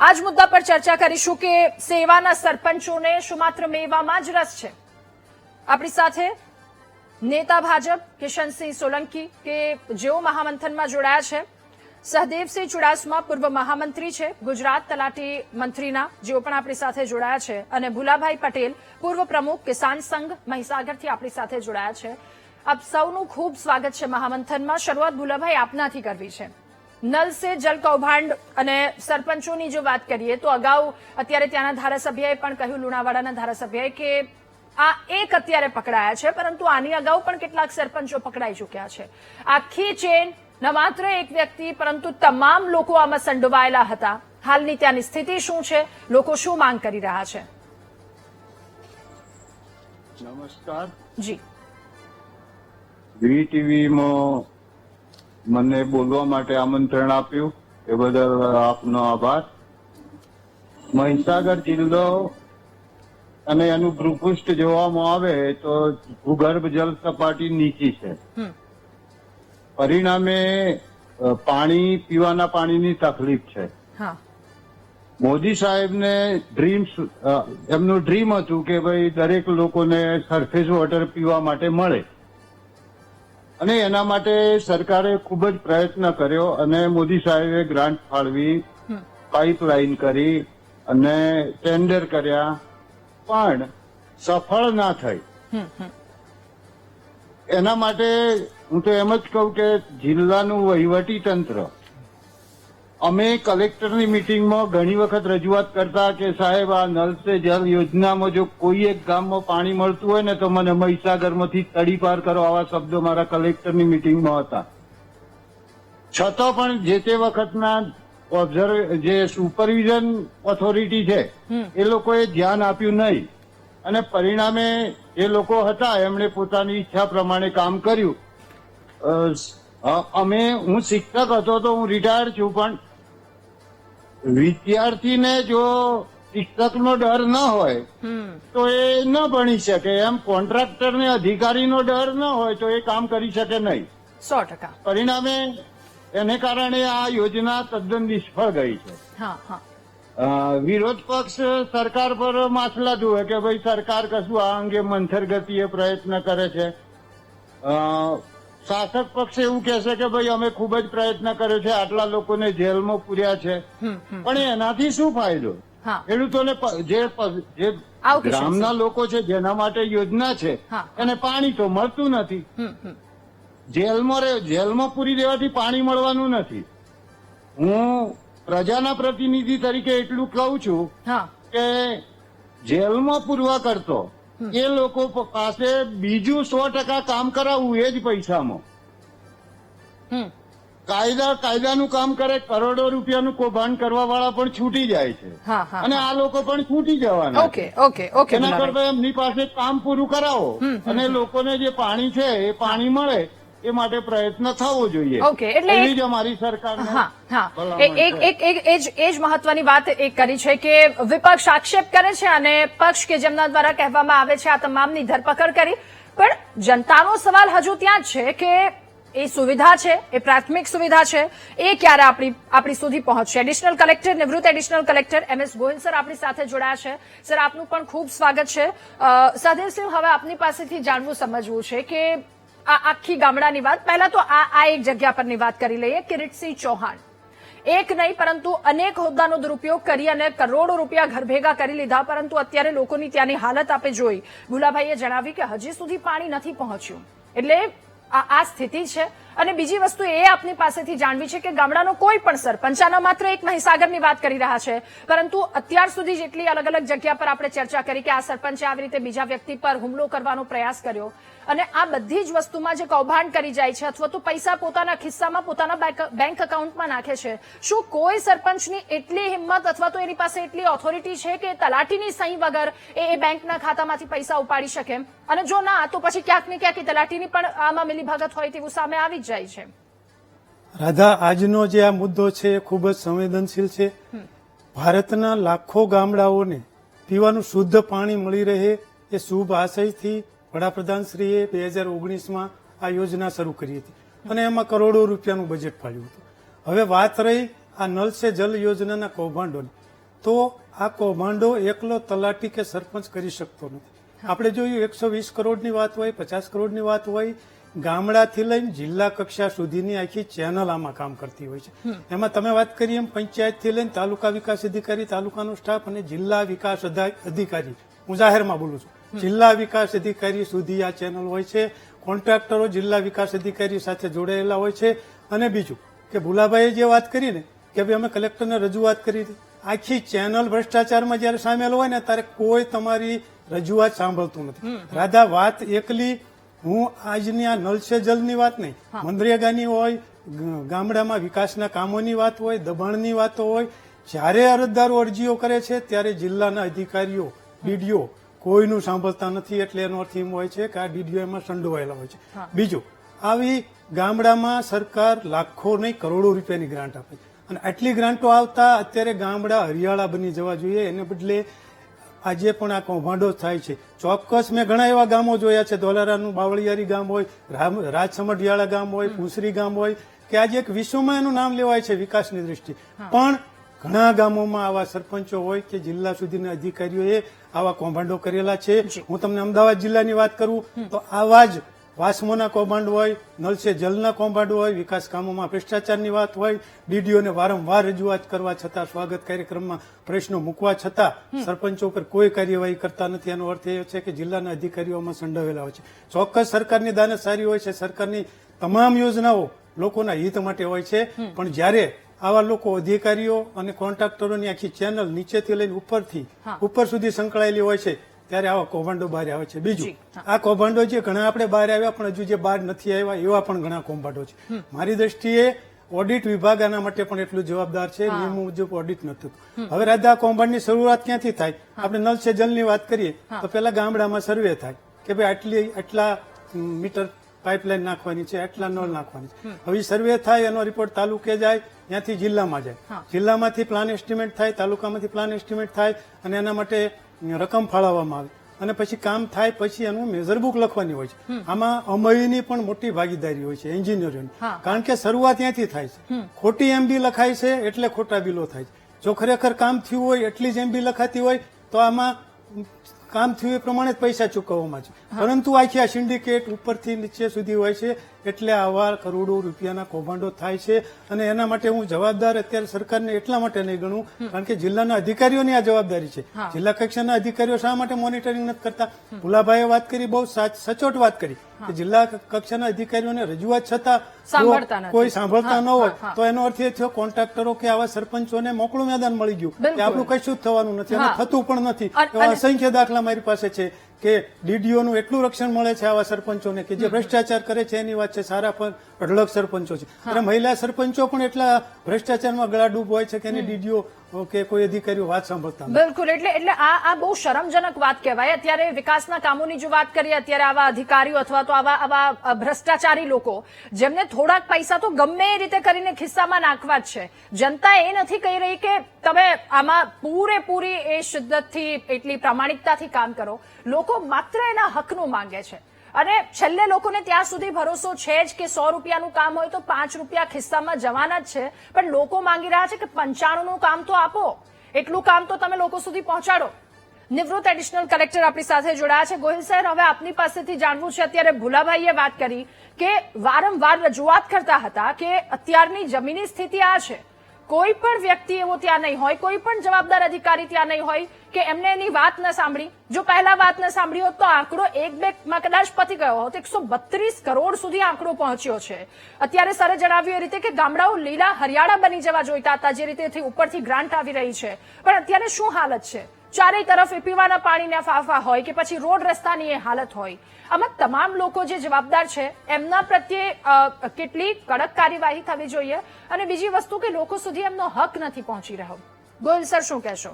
આ જ મુદ્દા પર ચર્ચા કરીશું કે સેવાના સરપંચોને શું માત્ર મેવામાં જ રસ છે? આપણી સાથે નેતા ભાજપ કિશનસિંહ સોલંકી કે જેઓ મહામંથનમાં જોડાયા છે, સહદેવસિંહ ચુડાસમા પૂર્વ મહામંત્રી છે ગુજરાત તલાટી મંત્રીના, જેઓ પણ આપણી સાથે જોડાયા છે, અને ભુલાભાઈ પટેલ પૂર્વ પ્રમુખ કિસાન સંઘ મહીસાગરથી આપણી સાથે જોડાયા છે. આપ સૌનું ખૂબ સ્વાગત છે મહામંથનમાં. શરૂઆત ભુલાભાઈ આપનાથી કરવી છે. નલ સે જલ કૌભાંડ અને સરપંચોની જો વાત કરીએ તો અગાઉ અત્યારે ત્યાંના ધારાસભ્યએ પણ કહ્યું, લુણાવાડાના ધારાસભ્યએ, કે આ એક અત્યારે પકડાયા છે, પરંતુ આની અગાઉ પણ કેટલાક સરપંચો પકડાઈ ચૂક્યા છે. આખી ચેન, ન માત્ર એક વ્યક્તિ પરંતુ તમામ લોકો આમાં સંડોવાયેલા હતા. હાલની ત્યાંની સ્થિતિ શું છે? લોકો શું માંગ કરી રહ્યા છે? નમસ્કાર જી. વીટીવીમાં મને બોલવા માટે આમંત્રણ આપ્યું એ બદલ આપનો આભાર. મહીસાગર જિલ્લો અને એનું ભૂપૃષ્ઠ જોવામાં આવે તો ભૂગર્ભ જળ સપાટી નીચી છે. પરિણામે પાણી, પીવાના પાણીની તકલીફ છે. હા. મોદી સાહેબને એમનું ડ્રીમ હતું કે ભાઈ દરેક લોકોને સરફેસ વોટર પીવા માટે મળે, અને એના માટે સરકારે ખૂબ જ પ્રયત્ન કર્યો અને મોદી સાહેબે ગ્રાન્ટ ફાળવી, પાઇપલાઇન કરી અને ટેન્ડર કર્યા, પણ સફળ ના થઈ. એના માટે હું તો એમ જ કહું કે જિલ્લાનું વહીવટી તંત્ર, અમે કલેક્ટરની મિટિંગમાં ઘણી વખત રજૂઆત કરતા કે સાહેબ આ નલ સે જલ યોજનામાં જો કોઈ એક ગામમાં પાણી મળતું હોય ને તો મને મહીસાગરમાંથી તડીપાર કરો, આવા શબ્દો મારા કલેક્ટરની મિટિંગમાં હતા. છતાં પણ જે તે વખતના જે સુપરવિઝન ઓથોરિટી છે એ લોકોએ ધ્યાન આપ્યું નહીં, અને પરિણામે એ લોકો હતા એમણે પોતાની ઈચ્છા પ્રમાણે કામ કર્યું. હું શિક્ષક હતો તો હું રિટાયર્ડ છું, પણ વિદ્યાર્થીને જો શિક્ષકનો ડર ન હોય તો એ ન ભણી શકે, એમ કોન્ટ્રાક્ટરને અધિકારીનો ડર ન હોય તો એ કામ કરી શકે નહીં. 100%. પરિણામે એને કારણે આ યોજના તદ્દન નિષ્ફળ ગઈ છે. વિરોધ પક્ષ સરકાર પર માછલા જુએ કે ભાઈ સરકાર કશું આ અંગે મંથર ગતિએ પ્રયત્ન કરે છે. શાસક પક્ષ એવું કહેશે કે ભાઈ અમે ખૂબ જ પ્રયત્ન કર્યો છે, આટલા લોકોને જેલમાં પૂર્યા છે, પણ એનાથી શું ફાયદો? ખેડૂતોને જે ગ્રામના લોકો છે જેના માટે યોજના છે એને પાણી તો મળતું નથી. જેલમાં પૂરી દેવાથી પાણી મળવાનું નથી. હું પ્રજાના પ્રતિનિધિ તરીકે એટલું કહું છું કે જેલમાં પૂરવા કરતો એ લોકો પાસે બીજું 100% કામ કરાવવું એ જ પૈસામાં. કાયદાનું કામ કરે, કરોડો રૂપિયાનું કૌભાંડ કરવા વાળા પણ છૂટી જાય છે, અને આ લોકો પણ છૂટી જવાના. એના કરતા એમની પાસે કામ પૂરું કરાવો અને લોકોને જે પાણી છે એ પાણી મળે એ માટે પ્રયત્ન થવો જોઈએ. એવી જ અમારી સરકારને એ જ મહત્વની વાત એ કરી છે કે વિપક્ષ આક્ષેપ કરે છે અને પક્ષ કે જેમના દ્વારા કહેવામાં આવે છે આ તમામની ધરપકડ કરી, પણ જનતાનો સવાલ હજુ ત્યાં જ છે કે એ સુવિધા છે, એ પ્રાથમિક સુવિધા છે, એ ક્યારે આપણી સુધી પહોંચશે? એડિશનલ કલેક્ટર, નિવૃત્ત additional collector MS Gohil sir આપણી સાથે જોડાયા છે. સર, આપનું પણ ખૂબ સ્વાગત છે. સહદેવસિંહ, હવે આપની પાસેથી જાણવું સમજવું છે કે આ આખી ગામડાની વાત, પહેલા તો આ એક જગ્યા પરની વાત કરી લઈએ. કિરીટસિંહ ચૌહાણ એક નહીં પરંતુ અનેક હોદ્દાનો દુરુપયોગ કરી અને કરોડો રૂપિયા ઘર ભેગા કરી લીધા, પરંતુ અત્યારે લોકોની ત્યાંની હાલત આપે જોઈ. ભુલાભાઈએ જણાવ્યું કે હજી સુધી પાણી નથી પહોંચ્યું. એટલે આ સ્થિતિ છે. અને બીજી વસ્તુ એ આપની પાસેથી જાણવી છે કે ગામડાનો કોઈ પણ સરપંચ, આના માત્ર એક મહીસાગરની વાત કરી રહ્યા છે, પરંતુ અત્યાર સુધી જેટલી અલગ અલગ જગ્યા પર આપણે ચર્ચા કરી કે આ સરપંચે આવી રીતે બીજા વ્યક્તિ પર હુમલો કરવાનો પ્રયાસ કર્યો, અને આ બધી જ વસ્તુમાં જે કૌભાંડ કરી જાય છે અથવા તો પૈસા પોતાના ખિસ્સામાં, પોતાના બેંક એકાઉન્ટમાં નાખે છે, શું કોઈ સરપંચની એટલી હિંમત અથવા તો એની પાસે એટલી ઓથોરિટી છે કે તલાટીની સહી વગર એ બેંકના ખાતામાંથી પૈસા ઉપાડી શકે? અને જો ના, તો પછી ક્યાંક ને ક્યાંક તલાટીની પણ આમાં મિલીભગત હોય તેવું સામે આવી જ જાય છે. રાધા, આજનો જે આ મુદ્દો છે એ ખૂબ જ સંવેદનશીલ છે. ભારતના લાખો ગામડાઓને પીવાનું શુદ્ધ પાણી મળી રહે એ શુભ આશયથી વડાપ્રધાનશ્રીએ 2019માં આ યોજના શરૂ કરી હતી અને એમાં કરોડો રૂપિયાનું બજેટ ફાળ્યું હતું. હવે વાત રહી આ નલ સે જલ યોજનાના કૌભાંડોની, તો આ કૌભાંડો એકલો તલાટી કે સરપંચ કરી શકતો નથી. આપણે જોયું 120 કરોડની વાત હોય, 50 કરોડની વાત હોય, ગામડાથી લઈને જિલ્લા કક્ષા સુધીની આખી ચેનલ આમાં કામ કરતી હોય છે. એમાં તમે વાત કરી એમ પંચાયતથી લઈને તાલુકા વિકાસ અધિકારી, તાલુકાનો સ્ટાફ અને જિલ્લા વિકાસ અધિકારી, હું જાહેરમાં બોલું છું, જિલ્લા વિકાસ અધિકારી સુધી આ ચેનલ હોય છે. કોન્ટ્રાક્ટરો જિલ્લા વિકાસ અધિકારી સાથે જોડાયેલા હોય છે. અને બીજું કે ભુલાભાઈએ જે વાત કરી ને કે ભાઈ અમે કલેક્ટરને રજૂઆત કરી હતી, આખી ચેનલ ભ્રષ્ટાચારમાં જયારે સામેલ હોય ને ત્યારે કોઈ તમારી રજૂઆત સાંભળતું નથી. રાધા, વાત એકલી હું આજની આ નલ સે જલની વાત નહીં, મનરેગાની હોય, ગામડામાં વિકાસના કામોની વાત હોય, દબાણની વાતો હોય, જ્યારે અરજદારો અરજીઓ કરે છે ત્યારે જિલ્લાના અધિકારીઓ, ડીડીઓ કોઈનું સાંભળતા નથી. એટલે એનો અર્થ એમ હોય છે કે આ ડીડીઓ એમાં સંડોવાયેલા હોય છે. બીજું, આવી ગામડામાં સરકાર લાખો નહીં કરોડો રૂપિયાની ગ્રાન્ટ આપે છે અને આટલી ગ્રાન્ટો આવતા અત્યારે ગામડા હરિયાળા બની જવા જોઈએ, એને બદલે આજે પણ આ કૌભાંડો થાય છે. ચોક્કસ મેં ઘણા એવા ગામો જોયા છે, ધોલારાનું બાવળિયારી ગામ હોય, રાજસમઢિયાળા ગામ હોય, પૂંસરી ગામ હોય, કે આજે એક વિશ્વમાં એનું નામ લેવાય છે વિકાસની દ્રષ્ટિએ. પણ ઘણા ગામોમાં આવા સરપંચો હોય કે જિલ્લા સુધીના અધિકારીઓએ આવા કૌભાંડો કરેલા છે. હું તમને અમદાવાદ જિલ્લાની વાત કરું તો આવા જ વાસ્મોના કૌભાંડ હોય, નલ સે જલના કૌભાંડ હોય, વિકાસ કામોમાં ભ્રષ્ટાચારની વાત હોય, ડીડીઓને વારંવાર રજૂઆત કરવા છતાં, સ્વાગત કાર્યક્રમમાં પ્રશ્નો મૂકવા છતાં સરપંચો પર કોઈ કાર્યવાહી કરતા નથી. એનો અર્થ એ છે કે જિલ્લાના અધિકારીઓમાં સંડોવાયેલા હોય છે. ચોક્કસ સરકારની દાનત સારી હોય છે, સરકારની તમામ યોજનાઓ લોકોના હિત માટે હોય છે, પણ જ્યારે આવા લોકો અધિકારીઓ અને કોન્ટ્રાક્ટરોની આખી ચેનલ નીચેથી લઈને ઉપર સુધી સંકળાયેલી હોય છે ત્યારે આવા કૌભાંડો બહાર આવે છે. બીજું, આ કૌભાંડો જે ઘણા આપણે બહાર આવ્યા પણ હજુ જે બહાર નથી આવ્યા એવા પણ ઘણા કૌભાંડો છે. મારી દ્રષ્ટિએ ઓડિટ વિભાગ આના માટે પણ એટલું જવાબદાર છે, નિયમ મુજબ ઓડિટ નથી. હવે રાધા, કૌભાંડની શરૂઆત ક્યાંથી થાય? આપણે નલ સે જલની વાત કરીએ તો પેલા ગામડામાં સર્વે થાય કે ભાઈ આટલા મીટર પાઇપલાઇન નાખવાની છે, આટલા નળ નાખવાની છે. હવે સર્વે થાય, એનો રિપોર્ટ તાલુકે જાય, ત્યાંથી જિલ્લામાં જાય, જિલ્લામાંથી પ્લાન એસ્ટિમેટ થાય, તાલુકામાંથી પ્લાન એસ્ટિમેટ થાય અને એના માટે રકમ ફાળવવામાં આવે અને પછી કામ થાય પછી એનું મેજર બુક લખવાની હોય છે. આમાં અમયની પણ મોટી ભાગીદારી હોય છે, એન્જિનિયરોની, કારણ કે શરૂઆત ત્યાંથી થાય છે. ખોટી એમબી લખાય છે એટલે ખોટા બિલો થાય છે. જો ખરેખર કામ થયું હોય એટલી જ એમબી લખાતી હોય તો આમાં કામ થયું એ પ્રમાણે જ પૈસા ચૂકવવામાં છે. પરંતુ આખી આ સિન્ડિકેટ ઉપરથી નીચે સુધી હોય છે એટલે આવા કરોડો રૂપિયાના કૌભાંડો થાય છે. અને એના માટે હું જવાબદાર અત્યારે સરકારને એટલા માટે નહીં ગણું કારણ કે જિલ્લાના અધિકારીઓની આ જવાબદારી છે. જિલ્લા કક્ષાના અધિકારીઓ શા માટે મોનિટરિંગ નથી કરતા? ભુલાભાઈએ વાત કરી, બહુ સચોટ વાત કરી કે જિલ્લા કક્ષાના અધિકારીઓને રજૂઆત છતાં કોઈ સાંભળતા ન હોય તો એનો અર્થ એ થયો કોન્ટ્રાક્ટરો કે આવા સરપંચોને મોકળું મેદાન મળી ગયું કે આપણું કશું જ થવાનું નથી અને થતું પણ નથી. એવા અસંખ્ય દાખલા મારી પાસે છે કે ડીડીઓનું એટલું રક્ષણ મળે છે આવા સરપંચોને કે જે ભ્રષ્ટાચાર કરે છે એની વાત છે, સારા પણ અઢળક સરપંચો છે. અને મહિલા સરપંચો પણ એટલા ભ્રષ્ટાચારમાં ગળાડૂબ હોય છે કે એની ડીડીઓ કે કોઈ અધિકારીઓ વાત સાંભળતા નથી. બિલકુલ, એટલે આ બહુ શરમજનક વાત કહેવાય. અત્યારે વિકાસના કામોની જો વાત કરીએ, અત્યારે આવા અધિકારીઓ અથવા તો આવા ભ્રષ્ટાચારી લોકો જેમને થોડાક પૈસા તો ગમે એ રીતે કરીને ખિસ્સામાં નાખવા જ છે. જનતા એ નથી કહી રહી કે તમે આમાં પૂરેપૂરી એ શિદ્દતથી, એટલી પ્રામાણિકતાથી કામ કરો. લોકો માત્ર એના હકનું માંગે છે અને છેલ્લે લોકોને ત્યાં સુધી ભરોસો છે જ કે 100 રૂપિયાનું કામ હોય તો 5 રૂપિયા ખિસ્સામાં જવાના જ છે. પણ લોકો માંગી રહ્યા છે કે 95નું કામ તો આપો, એટલું કામ તો તમે લોકો સુધી પહોંચાડો. નિવૃત્ત એડિશનલ કલેક્ટર આપણી સાથે જોડાયા છે. ગોહિલ સર, હવે આપની પાસેથી જાણવું છે, અત્યારે ભુલાભાઈએ વાત કરી કે વારંવાર રજૂઆત કરતા હતા કે અત્યારની જમીની સ્થિતિ આ છે, કોઈ પણ વ્યક્તિ એવો ત્યાં નહીં હોય, કોઈ પણ જવાબદાર અધિકારી ત્યાં નહીં હોય કે એમને એની વાત ન સાંભળી. જો પહેલા વાત ન સાંભળી હોત તો આંકડો 1-2 કદાચ પતી ગયો હોત. 132 કરોડ સુધી આંકડો પહોંચ્યો છે. અત્યારે સરે જણાવ્યું એ રીતે કે ગામડાઓ લીલા હરિયાળા બની જવા જોઈતા હતા જે રીતે ઉપરથી ગ્રાન્ટ આવી રહી છે, પણ અત્યારે શું હાલત છે? ચારે તરફ પીવાના પાણીના ફાંફા હોય કે પછી રોડ રસ્તાની એ હાલત હોય. આમાં તમામ લોકો જે જવાબદાર છે એમના પ્રત્યે કેટલી કડક કાર્યવાહી થવી જોઈએ? અને બીજી વસ્તુ કે લોકો સુધી એમનો હક નથી પહોંચી રહ્યો. ગોહિલ સર, શું કહેશો?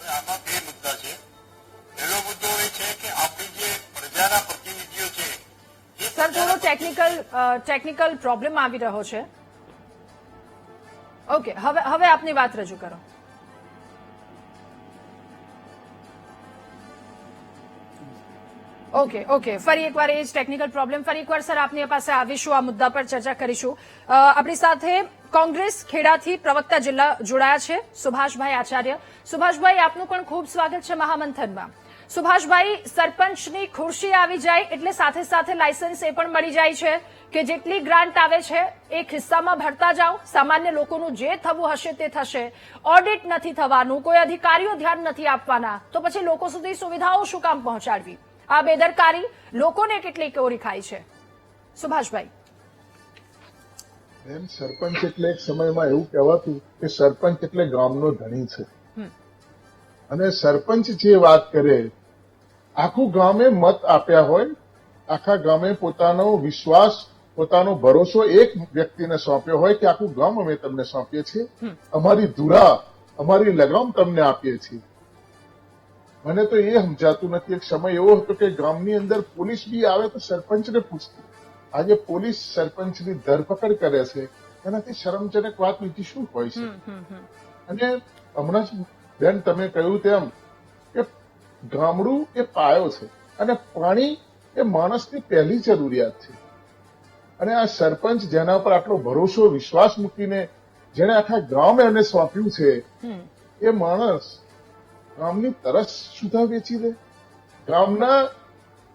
આમાં બે મુદ્દા છે. પહેલો મુદ્દો એ છે કે આપણી જે પ્રજાના પ્રતિનિધિઓ છે, સર થોડો ટેકનિકલ પ્રોબ્લેમ આવી રહ્યો છે. ઓકે, હવે આપની વાત રજૂ કરો. ઓકે, ફરી એકવાર એ જ ટેકનિકલ પ્રોબ્લેમ. ફરી એકવાર સર આપની પાસે આવીશું, આ મુદ્દા પર ચર્ચા કરીશું. આપણી સાથે કોંગ્રેસ ખેડાથી પ્રવક્તા જિલ્લા જોડાયા છે સુભાષભાઈ આચાર્ય. સુભાષભાઈ, આપનું પણ ખૂબ સ્વાગત છે મહામંથનમાં. સુભાષભાઈ, સરપંચની ખુરશી આવી જાય એટલે સાથે સાથે લાયસન્સ એ પણ મળી જાય છે કે જેટલી ગ્રાન્ટ આવે છે એ ખિસ્સામાં ભરતા જાઓ, સામાન્ય લોકોનું જે થવું હશે તે થશે, ઓડિટ નથી થવાનું, કોઈ અધિકારીઓ ધ્યાન નથી આપવાના, તો પછી લોકો સુધી સુવિધાઓ શું કામ પહોંચાડવી? આ બેદરકારી લોકોને કેટલી કોરી ખાય છે? સુભાષભાઈ. એમ સરપંચ એટલે એક સમયમાં એવું કહેવાતું કે સરપંચ એટલે ગામનો ધણી છે, અને સરપંચ જે વાત કરે, આખું ગામે મત આપ્યા હોય, આખા ગામે પોતાનો વિશ્વાસ, પોતાનો ભરોસો એક વ્યક્તિને સોંપ્યો હોય કે આખું ગામ અમે તમને સોંપીએ છીએ, અમારી ધુરા, અમારી લગામ તમને આપીએ છીએ. મને તો એ સમજાતું નથી. એક સમય એવો હતો કે ગામની અંદર પોલીસ બી આવે તો સરપંચને પૂછતી. આજે પોલીસ સરપંચની ધરપકડ કરે છે, એનાથી શરમજનક વાત બીજી શું હોય છે? અને હમણાં જ બેન તમે કહ્યું તેમ કે ગામડું એ પાયો છે અને પાણી એ માણસની પહેલી જરૂરિયાત છે. અને આ સરપંચ જેના પર આટલો ભરોસો, વિશ્વાસ મૂકીને જેને આખા ગામ એને સોંપ્યું છે, એ માણસ ગામની તરસ સુધા વેચી દે, ગામના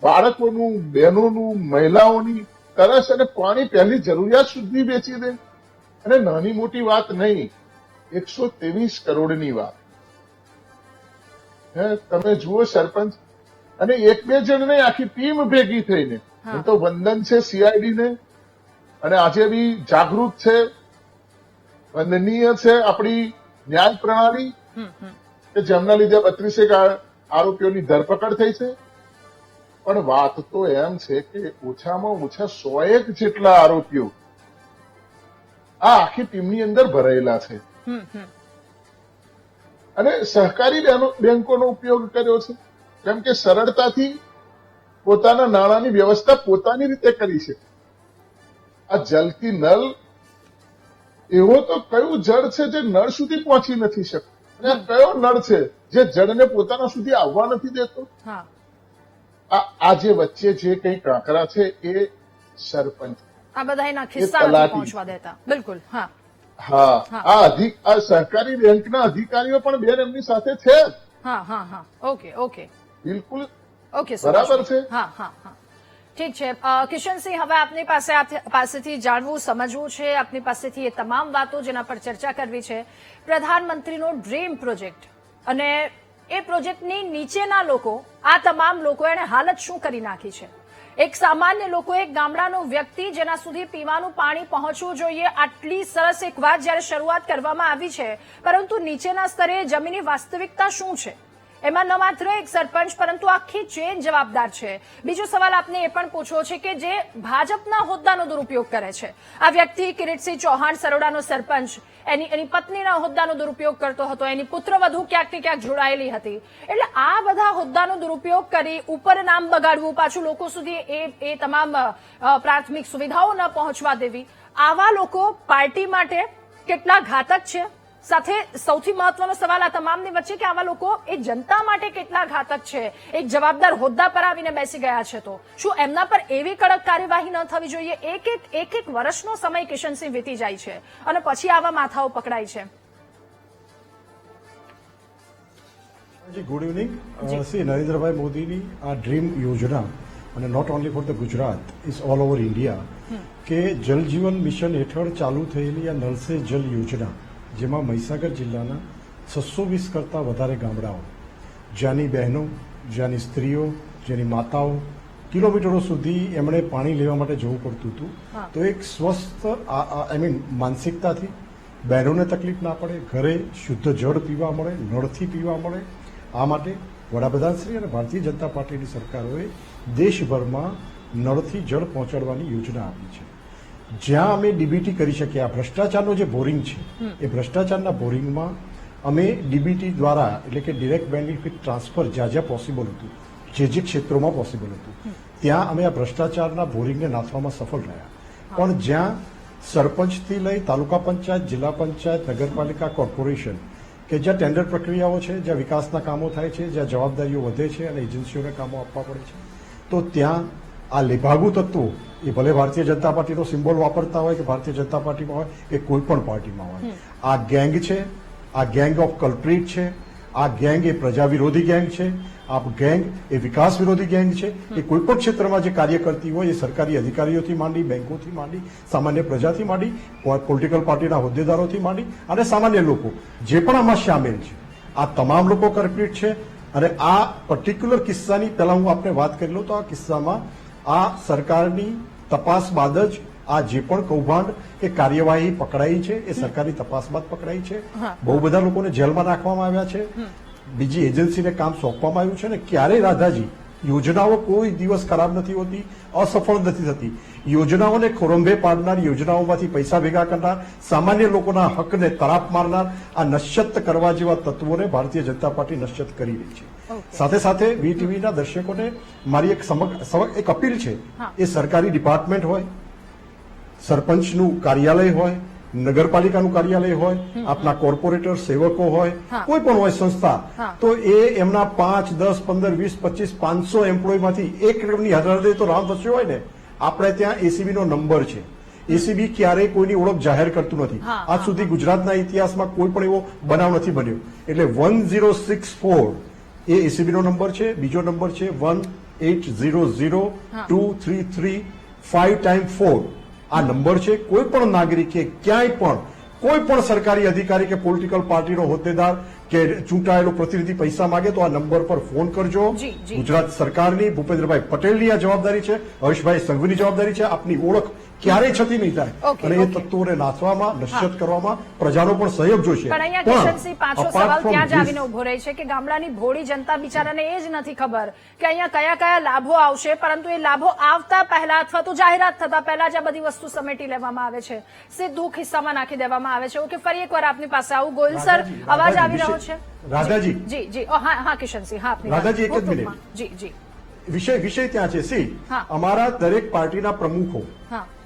બાળકોનું, બહેનોનું, મહિલાઓની તરસ અને પાણી પહેલી જરૂરિયાત સુધી વેચી દે. અને નાની મોટી વાત નહીં, 123 કરોડની વાત. તમે જુઓ સરપંચ અને એક બે જણ નહીં, આખી ટીમ ભેગી થઈને. હું તો વંદન છે CID ને, અને આજે બી જાગૃત છે, વંદનીય છે આપણી ન્યાય પ્રણાલી કે જેમના લીધે 32 આરોપીઓની ધરપકડ થઈ છે. પણ વાત તો એમ છે કે ઓછામાં ઓછા 101 જેટલા આરોપીઓ આ આખી ટીમની અંદર ભરાયેલા છે. અને સહકારી બેંકોનો ઉપયોગ કર્યો છે, કેમ કે સરળતાથી પોતાના નાણાંની વ્યવસ્થા પોતાની રીતે કરી છે. આ જલથી નળ, એવો તો કયું જળ છે જે નળ સુધી પહોંચી નથી શકતું, અને આ કયો નળ છે જે જળને પોતાના સુધી આવવા નથી દેતો? આ જે વચ્ચે જે કઈ કાંકરા છે એ સરપંચ, આ બધાના ખિસ્સા નથી પહોંચવા દેતા. બિલકુલ. આ સહકારી બેંકના અધિકારીઓ પણ બેન એમની સાથે છે. ઓકે, બિલકુલ ઓકે, બરાબર છે. ઠીક છે. કિશનસિંહ, હવે આપની પાસેથી જાણવું, સમજવું છે, આપની પાસેથી એ તમામ વાતો જેના પર ચર્ચા કરવી છે. પ્રધાનમંત્રીનો ડ્રીમ પ્રોજેક્ટ અને એ પ્રોજેક્ટની નીચેના લોકો, આ તમામ લોકો એને હાલત શું કરી નાખી છે? એક સામાન્ય લોકો, એક ગામડાનો વ્યક્તિ જેના સુધી પીવાનું પાણી પહોંચવું જોઈએ, આટલી સરસ એક વાત જયારે શરૂઆત કરવામાં આવી છે, પરંતુ નીચેના સ્તરે જમીની વાસ્તવિકતા શું છે? એમાં ન માત્ર એક સરપંચ પરંતુ આખી ચેન જવાબદાર છે. બીજો સવાલ આપને એ પણ પૂછવો છે કે જે ભાજપના હોદ્દાનો દુરુપયોગ કરે છે, આ વ્યક્તિ કિરીટસિંહ ચૌહાણ, સરોડાનો સરપંચ, એની પત્નીના હોદ્દાનો દુરુપયોગ કરતો હતો, એની પુત્રવધુ ક્યાંક ને ક્યાંક જોડાયેલી હતી. એટલે આ બધા હોદ્દાનો દુરુપયોગ કરી ઉપર નામ બગાડવું, પાછું લોકો સુધી એ તમામ પ્રાથમિક સુવિધાઓ ન પહોંચવા દેવી, આવા લોકો પાર્ટી માટે કેટલા ઘાતક છે? સાથે સૌથી મહત્વનો સવાલ આ તમામની વચ્ચે કે આવા લોકો એ જનતા માટે કેટલા ઘાતક છે? એક જવાબદાર હોદ્દા પર આવીને બેસી ગયા છે, તો શું એમના પર એવી કડક કાર્યવાહી ન થવી જોઈએ? એક વર્ષનો સમય કિશનસિંહ વીતી જાય છે અને પછી આવા માથાઓ પકડાય છે. Good evening. સી, નરેન્દ્રભાઈ મોદીની આ ડ્રીમ યોજના, અને not only for the Gujarat, is all over India, કે જલ જીવન મિશન હેઠળ ચાલુ થયેલી આ નળ સે જલ યોજના, જેમાં મહીસાગર જિલ્લાના 620 કરતાં વધારે ગામડાઓ, જ્યાંની બહેનો, જ્યાંની સ્ત્રીઓ, જેની માતાઓ કિલોમીટરો સુધી એમણે પાણી લેવા માટે જવું પડતું હતું. તો એક સ્વસ્થ માનસિકતાથી બહેનોને તકલીફ ના પડે, ઘરે શુદ્ધ જળ પીવા મળે, નળથી પીવા મળે, આ માટે વડાપ્રધાનશ્રી અને ભારતીય જનતા પાર્ટીની સરકારોએ દેશભરમાં નળથી જળ પહોંચાડવાની યોજના આપી છે. જ્યાં અમે ડીબીટી કરી શકીએ, આ ભ્રષ્ટાચારનો જે બોરિંગ છે એ ભ્રષ્ટાચારના બોરિંગમાં અમે ડીબીટી દ્વારા, એટલે કે ડિરેક્ટ બેનિફિટ ટ્રાન્સફર, જ્યાં જ્યાં પોસિબલ હતું, જે ક્ષેત્રોમાં પોસિબલ હતું ત્યાં અમે આ ભ્રષ્ટાચારના બોરિંગને નાથવામાં સફળ રહ્યા. પણ જ્યાં સરપંચથી લઈ તાલુકા પંચાયત, જિલ્લા પંચાયત, નગરપાલિકા, કોર્પોરેશન કે જ્યાં ટેન્ડર પ્રક્રિયાઓ છે, જ્યાં વિકાસના કામો થાય છે, જ્યાં જવાબદારીઓ વધે છે અને એજન્સીઓને કામો આપવા પડે છે, તો ત્યાં આ લેભાગુ તત્વો, એ ભલે ભારતીય જનતા પાર્ટીનો સિમ્બોલ વાપરતા હોય કે ભારતીય જનતા પાર્ટીમાં હોય કે કોઈ પણ પાર્ટીમાં હોય, આ ગેંગ છે, આ ગેંગ ઓફ કલ્પ્રિટ છે, આ ગેંગ એ પ્રજા વિરોધી ગેંગ છે, આ ગેંગ એ વિકાસ વિરોધી ગેંગ છે. એ કોઈ પણ ક્ષેત્રમાં જે કાર્ય કરતી હોય, એ સરકારી અધિકારીઓથી માંડી, બેંકોથી માંડી, સામાન્ય પ્રજાથી માંડી, પોલિટિકલ પાર્ટીના હોદ્દેદારોથી માંડી અને સામાન્ય લોકો જે પણ આમાં સામેલ છે, આ તમામ લોકો કલ્પ્રિટ છે. અને આ પર્ટિક્યુલર કિસ્સાની પહેલા હું આપને વાત કરી લઉં તો આ કિસ્સામાં આ સરકારની તપાસ બાદ જ આ જે પણ કૌભાંડ કે કાર્યવાહી પકડાઈ છે એ સરકારી તપાસ બાદ પકડાઈ છે. બહુ બધા લોકોને જેલમાં નાખવામાં આવ્યા છે, બીજી એજન્સીને કામ સોંપવામાં આવ્યું છે. ને ક્યારેય રાધાજી યોજનાઓ કોઈ દિવસ ખરાબ નથી હોતી, અસફળ નથી થતી. યોજનાઓને ખોરંભે પાડનાર, યોજનાઓમાંથી પૈસા ભેગા કરનાર, સામાન્ય લોકોના હકને તરાપ મારનાર આ નશ્યત કરવા જેવા તત્વોને ભારતીય જનતા પાર્ટી નશ્યત કરી રહી છે. સાથે સાથે વીટીવીના દર્શકોને મારી એક અપીલ છે, એ સરકારી ડિપાર્ટમેન્ટ હોય, સરપંચનું કાર્યાલય હોય, નગરપાલિકાનું કાર્યાલય હોય, આપના કોર્પોરેટર સેવકો હોય, કોઈ પણ હોય સંસ્થા, તો એ એમના 5, 10, 15, 20, 25, 500 એમ્પ્લોયમાંથી એકની હજાર તો રામ વસ્યો હોય ને, આપણે ત્યાં એસીબી નો નંબર છે. એસીબી ક્યારેય કોઈની ઓળખ જાહેર કરતું નથી. આજ સુધી ગુજરાતના ઇતિહાસમાં કોઈ પણ એવો બનાવ નથી બન્યો. એટલે 1064 એ એસીબી નો નંબર છે. બીજો નંબર છે 18002335 આ નંબર છે. કોઈ પણ નાગરિકે ક્યાંય પણ કોઈ પણ સરકારી અધિકારી કે પોલિટિકલ પાર્ટીનો હોદ્દેદાર કે ચૂંટાયેલો પ્રતિનિધિ પૈસા માંગે તો આ નંબર પર ફોન કરજો. ગુજરાત સરકારની, ભૂપેન્દ્રભાઈ પટેલની આ જવાબદારી છે, હર્ષભાઈ સંઘવીની જવાબદારી છે. આપની ઓળખ ક્યારેય છતી નહીં થાય અને એ તત્વોને નાથવામાં, નશ્યત કરવામાં પ્રજાનો પણ સહયોગ જોઈશે. પણ અહીંયા કિશનસિંહ પાછો સવાલ ત્યાં જ આવીને ઉભો રહે છે કે ગામડાની ભોળી જનતા બિચારાને એ જ નથી ખબર કે અહીંયા કયા કયા લાભો આવશે, પરંતુ એ લાભો આવતા પહેલા અથવા તો જાહેરાત થતા પહેલા જ આ બધી વસ્તુ સમેટી લેવામાં આવે છે, સીધું ખિસ્સામાં નાખી દેવામાં આવે છે. ઓકે, ફરી એકવાર આપની પાસે આવું. ગોયલ સર, અવાજ આવી રહ્યો છે? રાધાજી, જી જી, હા કિશનસિંહ, હા રાધાજી, એક જ મિનિટ. જી જી, વિષય ત્યાં છે. અમારા દરેક પાર્ટીના પ્રમુખો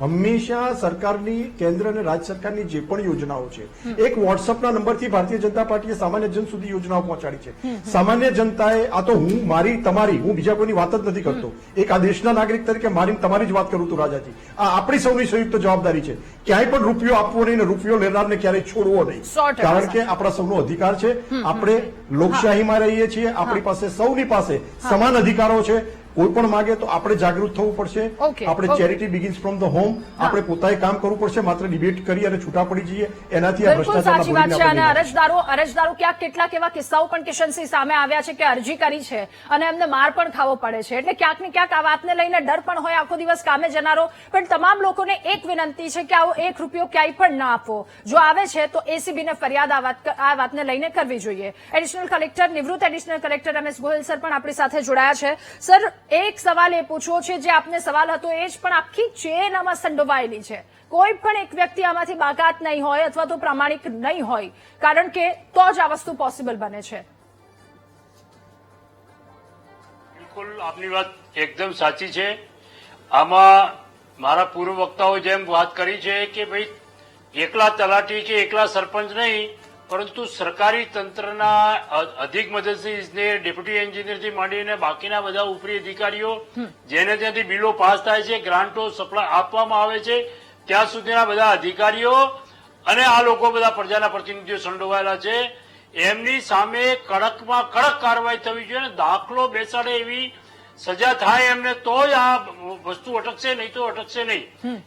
હંમેશા સરકારની, કેન્દ્ર અને રાજ્ય સરકારની જે પણ યોજનાઓ છે, એક વોટ્સઅપના નંબરથી ભારતીય જનતા પાર્ટીએ સામાન્ય જન સુધી યોજનાઓ પહોંચાડી છે. સામાન્ય જનતાએ, આ તો હું, મારી, તમારી, હું બીજા કોઈની વાત જ નથી કરતો, એક આ દેશના નાગરિક તરીકે મારી તમારી જ વાત કરું છું રાજાજી. આ આપણી સૌની સંયુક્ત જવાબદારી છે. ક્યાંય પણ રૂપિયો આપવો નહીં ને રૂપિયો લેનારને ક્યારેય છોડવો નહીં, કારણ કે આપણા સૌનો અધિકાર છે. આપણે લોકશાહીમાં રહીએ છીએ, આપણી પાસે, સૌની પાસે સમાન અધિકારો છે. કોઈ પણ માંગે તો આપણે જાગૃત થવું પડશે. આપણે charity begins from the home, આપણે પોતાએ કામ કરવું પડશે. માત્ર ડિબેટ કરી અને છૂટા પડી જઈએ એનાથી આ સાચી વાત છે. અને અરજદારો ક્યાંક કેટલાક એવા કિસ્સાઓ પણ કિશનસિંહ સામે આવ્યા છે કે અરજી કરી છે અને એમને માર પણ ખાવો પડે છે. એટલે ક્યાંક ને ક્યાંક આ વાતને લઈને ડર પણ હોય આખો દિવસ કામે જનારો. પણ તમામ લોકોને એક વિનંતી છે કે આવો 1 રૂપિયો ક્યાંય પણ ના આપવો. જો આવે છે તો એસીબીને ફરિયાદ આ વાતને લઈને કરવી જોઈએ. એડિશનલ કલેક્ટર, નિવૃત્ત additional collector MS Goyal sir પણ આપણી સાથે જોડાયા છે. સર, એક સવાલ એ પૂછવો છે જે આપને સવાલ હતો એ જ, પણ આખી ચેન આમાં સંડોવાયેલી છે. કોઈ પણ એક વ્યક્તિ આમાંથી બાકાત નહીં હોય અથવા તો પ્રામાણિક નહીં હોય, કારણ કે તો જ આ વસ્તુ પોસિબલ બને છે. બિલકુલ આપની વાત એકદમ સાચી છે. આમાં મારા પૂર્વ વક્તાઓ જેમ વાત કરી છે કે ભાઈ એકલા તલાટી કે એકલા સરપંચ નહીં, પરંતુ સરકારી તંત્રના અધિક મદદનીશને, ડેપ્યુટી એન્જિનિયરથી માંડીને બાકીના બધા ઉપરી અધિકારીઓ, જેને ત્યાંથી બિલો પાસ થાય છે, ગ્રાન્ટો સપ્લાય આપવામાં આવે છે, ત્યાં સુધીના બધા અધિકારીઓ અને આ લોકો બધા પ્રજાના પ્રતિનિધિઓ સંડોવાયેલા છે. એમની સામે કડકમાં કડક કાર્યવાહી થવી જોઈએ અને દાખલો બેસાડે એવી સજા થાય એમને, તો જ આ વસ્તુ અટકશે, નહીં તો અટકશે નહીં.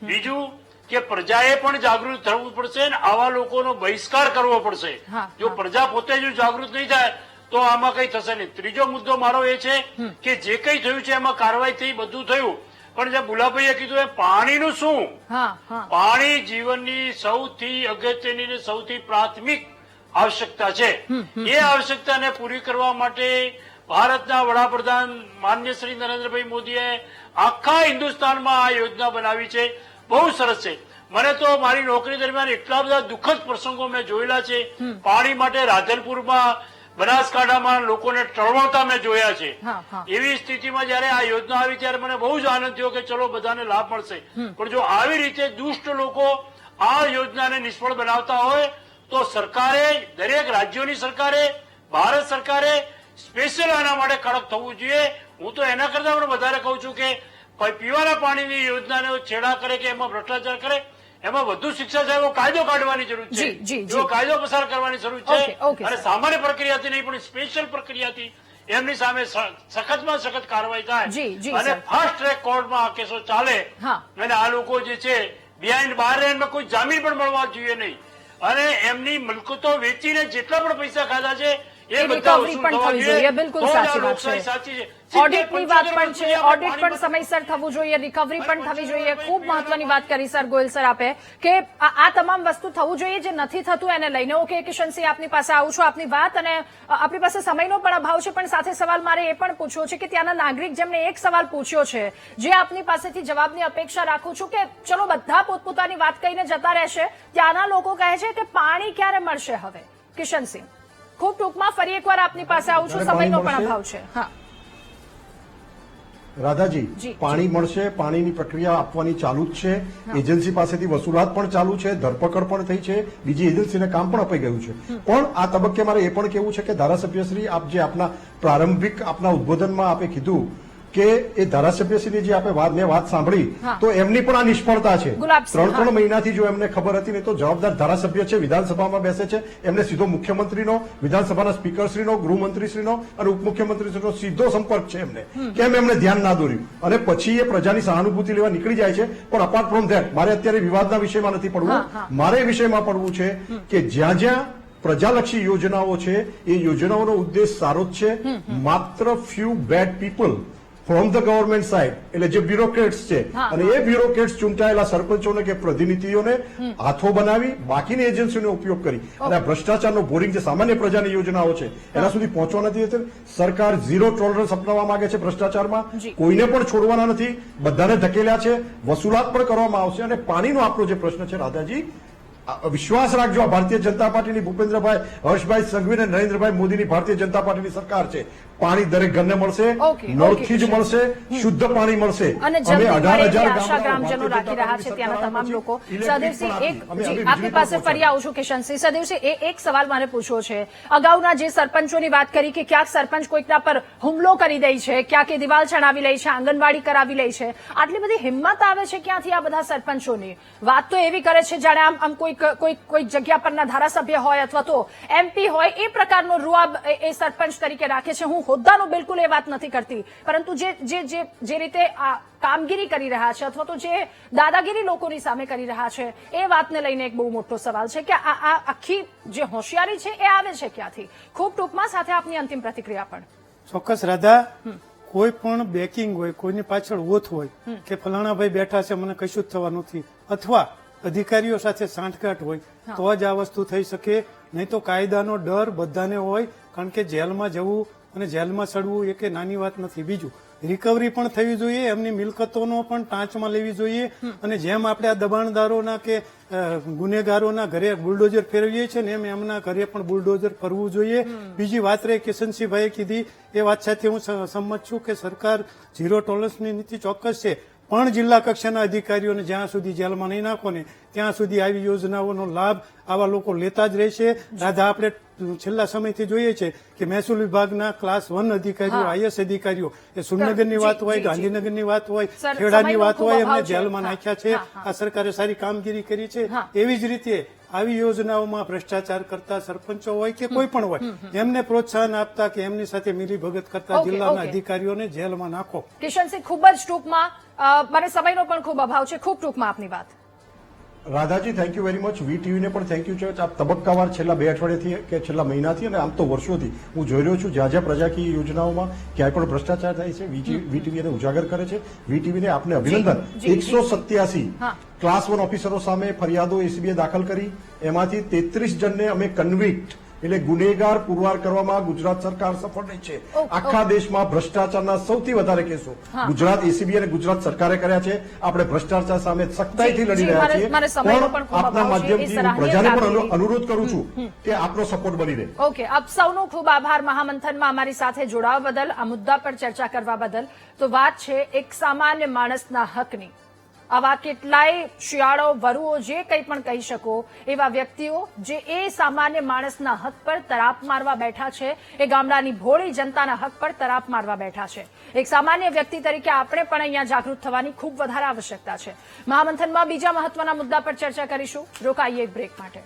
બીજું કે પ્રજાએ પણ જાગૃત થવું પડશે અને આવા લોકોનો બહિષ્કાર કરવો પડશે. જો પ્રજા પોતે જો જાગૃત નહીં થાય તો આમાં કઈ થશે નહીં. ત્રીજો મુદ્દો મારો એ છે કે જે કઈ થયું છે એમાં કાર્યવાહી થઈ, બધું થયું, પણ જે બુલાભાઈએ કીધું એ પાણીનું શું? પાણી જીવનની સૌથી અગત્યની ને સૌથી પ્રાથમિક આવશ્યકતા છે. એ આવશ્યકતાને પૂરી કરવા માટે ભારતના વડાપ્રધાન માનનીય શ્રી નરેન્દ્રભાઈ મોદીએ આખા હિન્દુસ્તાનમાં આ યોજના બનાવી છે. બહુ સરસ છે. મને તો મારી નોકરી દરમિયાન એટલા બધા દુઃખદ પ્રસંગો મેં જોયેલા છે. પાણી માટે રાધનપુરમાં બનાસકાંઠામાં લોકોને ટળવળતા મેં જોયા છે. હા, હા. એવી સ્થિતિમાં જયારે આ યોજના આવી ત્યારે મને બહુ જ આનંદ થયો કે ચલો બધાને લાભ મળશે. પણ જો આવી રીતે દુષ્ટ લોકો આ યોજનાને નિષ્ફળ બનાવતા હોય તો સરકારે, દરેક રાજ્યોની સરકારે, ભારત સરકારે સ્પેશિયલ આના માટે કડક થવું જોઈએ. હું તો એના કરતા પણ વધારે કહું છું કે પીવાના પાણીની યોજનાને છેડા કરે કે એમાં ભ્રષ્ટાચાર કરે, એમાં વધુ શિક્ષા સાહેબો કાયદો કાઢવાની જરૂર છે. જી, જી, જી. એવો કાયદો પસાર કરવાની જરૂર છે. ઓકે, ઓકે, અને સર. સામાન્ય પ્રક્રિયાથી નહીં પણ સ્પેશિયલ પ્રક્રિયાથી એમની સામે સખતમાં સખત કાર્યવાહી થાય જી, જી, અને સર. ફાસ્ટ ટ્રેક કોર્ટમાં આ કેસો ચાલે. હા. અને આ લોકો જે છે બિહાઇન્ડ બાર એમાં કોઈ જામીન પણ મળવા જોઈએ નહીં અને એમની મિલકતો વેચીને જેટલા પણ પૈસા ખાધા છે એ બધા રિકવરી વસૂલ પણ થવા થવી જોઈએ. જોઈએ. બિલકુલ તો જ આ સાચી વાત લોકશાહી છે. સાચી છે. ઓડિટની વાત પણ છે, 70-75 ઓડિટ પણ સમયસર થવું જોઈએ, રિકવરી પણ થવી જોઈએ. ખૂબ મહત્વની વાત કરી સર, ગોયલ સર આપે કે આ તમામ વસ્તુ થવું જોઈએ જે નથી થતું એને લઈને. ઓકે કિશનસિંહ, આપની પાસે આવું છું, આપની વાત, અને આપણી પાસે સમયનો પણ અભાવ છે, પણ સાથે સવાલ મારે એ પણ પૂછવો છે કે ત્યાંના નાગરિક જેમને એક સવાલ પૂછ્યો છે, જે આપની પાસેથી જવાબની અપેક્ષા રાખું છું કે ચલો બધા પોતપોતાની વાત કહીને જતા રહેશે, ત્યાંના લોકો કહે છે કે પાણી ક્યારે મળશે હવે? કિશનસિંહ, ખૂબ ટૂંકમાં ફરી એકવાર આપની પાસે આવું છું, સમયનો પણ અભાવ છે. હા રાધાજી, જી. પાણી મળશે, પાણીની પ્રક્રિયા આપવાની ચાલુ જ છે. એજન્સી પાસેથી વસૂલાત પણ ચાલુ છે, ધરપકડ પણ થઈ છે, બીજી એજન્સીને કામ પણ અપાઈ ગયું છે. પણ આ તબક્કે મારે એ પણ કહેવું છે કે ધારાસભ્યશ્રી, આપ જે આપના પ્રારંભિક આપના ઉદબોધનમાં આપે કીધું કે એ ધારાસભ્યશ્રીની જે મેં વાત સાંભળી હા. તો એમની પણ આ નિષ્ફળતા છે. ગુલાબસિંહ, 3 મહિનાથી જો એમને ખબર હતી ને તો જવાબદાર ધારાસભ્ય છે, વિધાનસભામાં બેસે છે, એમને સીધો મુખ્યમંત્રીનો, વિધાનસભાના સ્પીકરશ્રીનો, ગૃહમંત્રીશ્રીનો અને ઉપમુખ્યમંત્રીશ્રીનો સીધો સંપર્ક છે એમને. કેમ એમને ધ્યાન ના દોર્યું? અને પછી એ પ્રજાની સહાનુભૂતિ લેવા નીકળી જાય છે. પણ અપાર્ટ ફ્રોમ ધેટ, મારે અત્યારે વિવાદના વિષયમાં નથી પડવું, મારે એ વિષયમાં પડવું છે કે જ્યાં જ્યાં પ્રજાલક્ષી યોજનાઓ છે એ યોજનાઓનો ઉદ્દેશ સારો જ છે. માત્ર few bad people from the government side, એટલે જે બ્યુરોક્રેટ્સ છે અને એ બ્યુરોક્રેટ્સ ચૂંટાયેલા સરપંચોને કે પ્રતિનિધિઓને હાથો બનાવી બાકીની એજન્સીઓનો ઉપયોગ કરી અને આ ભ્રષ્ટાચારનો બોરિંગ જે સામાન્ય પ્રજાની યોજનાઓ છે એના સુધી પહોંચવા નથી દેતી. સરકાર ઝીરો ટોલરન્સ અપનાવવા માંગે છે ભ્રષ્ટાચારમાં, કોઈને પણ છોડવાના નથી, બધાને ધકેલ્યા છે, વસૂલાત પણ કરવામાં આવશે. અને પાણીનો આપણો જે પ્રશ્ન છે રાધાજી, વિશ્વાસ રાખજો, આ ભારતીય જનતા પાર્ટીની ભૂપેન્દ્રભાઈ, હર્ષભાઈ સંઘવી અને નરેન્દ્રભાઈ મોદીની ભારતીય જનતા પાર્ટીની સરકાર છે. પાણી દરેક ઘરને મળશે, નળથી જ મળશે, શુદ્ધ પાણી મળશે. અને જલ્દી મળે એવી આશા ગ્રામજનો રાખી રહ્યા છે ત્યાંના તમામ લોકો. સદેવસિંહ, આપની પાસે ફરી આવું છું. કિશનસિંહ, સદેવસિંહ, એક સવાલ મારે પૂછવો છે. અગાઉના જે સરપંચોની વાત કરી કે ક્યાંક સરપંચ કોઈકના પર હુમલો કરી દે છે, ક્યાંક એ દિવાલ ચણાવી લે છે, આંગણવાડી કરાવી લે છે, આટલી બધી હિંમત આવે છે ક્યાંથી આ બધા સરપંચોની? વાત તો એવી કરે છે જાણે આમ કોઈ જગ્યા પરના ધારાસભ્ય હોય અથવા તો MP હોય એ પ્રકારનો રૂઆબ એ સરપંચ તરીકે રાખે છે. હું હોદ્દાનો બિલકુલ એ વાત નથી કરતી, પરંતુ જે રીતે આ કામગીરી કરી રહ્યા છે અથવા તો જે દાદાગીરી લોકોની સામે કરી રહ્યા છે એ વાતને લઈને એક બહુ મોટો સવાલ છે કે આ આખી જે હોશિયારી છે એ આવે છે ક્યાંથી? ખૂબ ટૂંકમાં સાથે આપની અંતિમ પ્રતિક્રિયા પણ. ચોક્કસ રાધા, કોઈ પણ બેકિંગ હોય, કોઈની પાછળ ઓથ હોય કે ફલાણા ભાઈ બેઠા છે મને કશું જ થવા નથી, અથવા અધિકારીઓ સાથે સાંઠગાંઠ હોય તો જ આ વસ્તુ થઈ શકે. નહીં તો કાયદાનો ડર બધાને હોય, કારણ કે જેલમાં જવું અને જેલમાં ચડવું એ કે નાની વાત નથી. બીજું, રિકવરી પણ થવી જોઈએ, એમની મિલકતોનો પણ ટાંચમાં લેવી જોઈએ. અને જેમ આપણે આ દબાણદારોના કે ગુનેગારોના ઘરે બુલડોઝર ફેરવીએ છીએ ને એમ એમના ઘરે પણ બુલડોઝર ફરવું જોઈએ. બીજી વાત રહી કિશનસિંહભાઈએ કીધી એ વાત સાથે હું સંમત છું કે સરકાર ઝીરો ટોલરન્સની નીતિ ચોક્કસ છે, પણ જિલ્લા કક્ષાના અધિકારીઓને જ્યાં સુધી જેલમાં નહીં નાખો ને ત્યાં સુધી આવી યોજનાઓનો લાભ આવા લોકો લેતા જ રહેશે. રાધા, આપણે છેલ્લા સમયથી જોઈએ છે કે મહેસૂલ વિભાગના ક્લાસ 1 અધિકારીઓ, IS અધિકારીઓ, એ સુરનગરની વાત હોય, ગાંધીનગરની વાત હોય, ખેડાની વાત હોય, એમને જેલમાં નાખ્યા છે. આ સરકારે સારી કામગીરી કરી છે. એવી જ રીતે આવી યોજનાઓમાં ભ્રષ્ટાચાર કરતા સરપંચો હોય કે કોઈ પણ હોય એમને પ્રોત્સાહન આપતા કે એમની સાથે મિલીભગત કરતા જિલ્લાના અધિકારીઓને જેલમાં નાખો. કિશનસિંહ, ખૂબ જ ટૂંકમાં, મને સમયનો પણ ખૂબ અભાવ છે, ખૂબ ટૂંકમાં આપની વાત. Radhaji, thank you very much. વીટીવીને પણ થેન્ક યુ છે. આપ તબક્કાવાર છેલ્લા 2 અઠવાડિયાથી કે છેલ્લા મહિનાથી અને આમ તો વર્ષોથી હું જોઈ રહ્યો છું જ્યાં જ્યાં પ્રજાકીય યોજનાઓમાં ક્યાંય પણ ભ્રષ્ટાચાર થાય છે વીટીવી એને ઉજાગર કરે છે. વીટીવીને આપને અભિનંદન. 187 ક્લાસ 1 ઓફિસરો સામે ફરિયાદો એસીબીએ દાખલ કરી, એમાંથી 33 જણને અમે કન્વિક્ટ એટલે ગુનેગાર પુરવાર કરવામાં ગુજરાત સરકાર સફળ રહી છે. આખા દેશમાં ભ્રષ્ટાચારના સૌથી વધારે કેસો ગુજરાત એસીબી અને ગુજરાત સરકારે કર્યા છે. આપણે ભ્રષ્ટાચાર સામે સખ્તાઈથી લડી રહ્યા છીએ. પણ આપના માધ્યમથી હું પ્રજાને પણ અનુરોધ કરું છું કે આપનો સપોર્ટ બની રહે. ઓકે, આપ સૌનો ખૂબ આભાર મહામંથનમાં અમારી સાથે જોડાવા બદલ, આ મુદ્દા પર ચર્ચા કરવા બદલ. તો વાત છે એક સામાન્ય માણસના હકની. આવા કેટલાય શિયાળો વરુઓ જે કંઈ પણ કહી શકો એવા વ્યક્તિઓ જે એ સામાન્ય માણસના હક પર તરાપ મારવા બેઠા છે, એ ગામડાની ભોળી જનતાના હક પર તરાપ મારવા બેઠા છે. એક સામાન્ય વ્યક્તિ તરીકે આપણે પણ અહીંયા જાગૃત થવાની ખૂબ વધારે આવશ્યકતા છે. મહામંથનમાં બીજા મહત્વના મુદ્દા પર ચર્ચા કરીશું. રોકાઈએ એક બ્રેક માટે.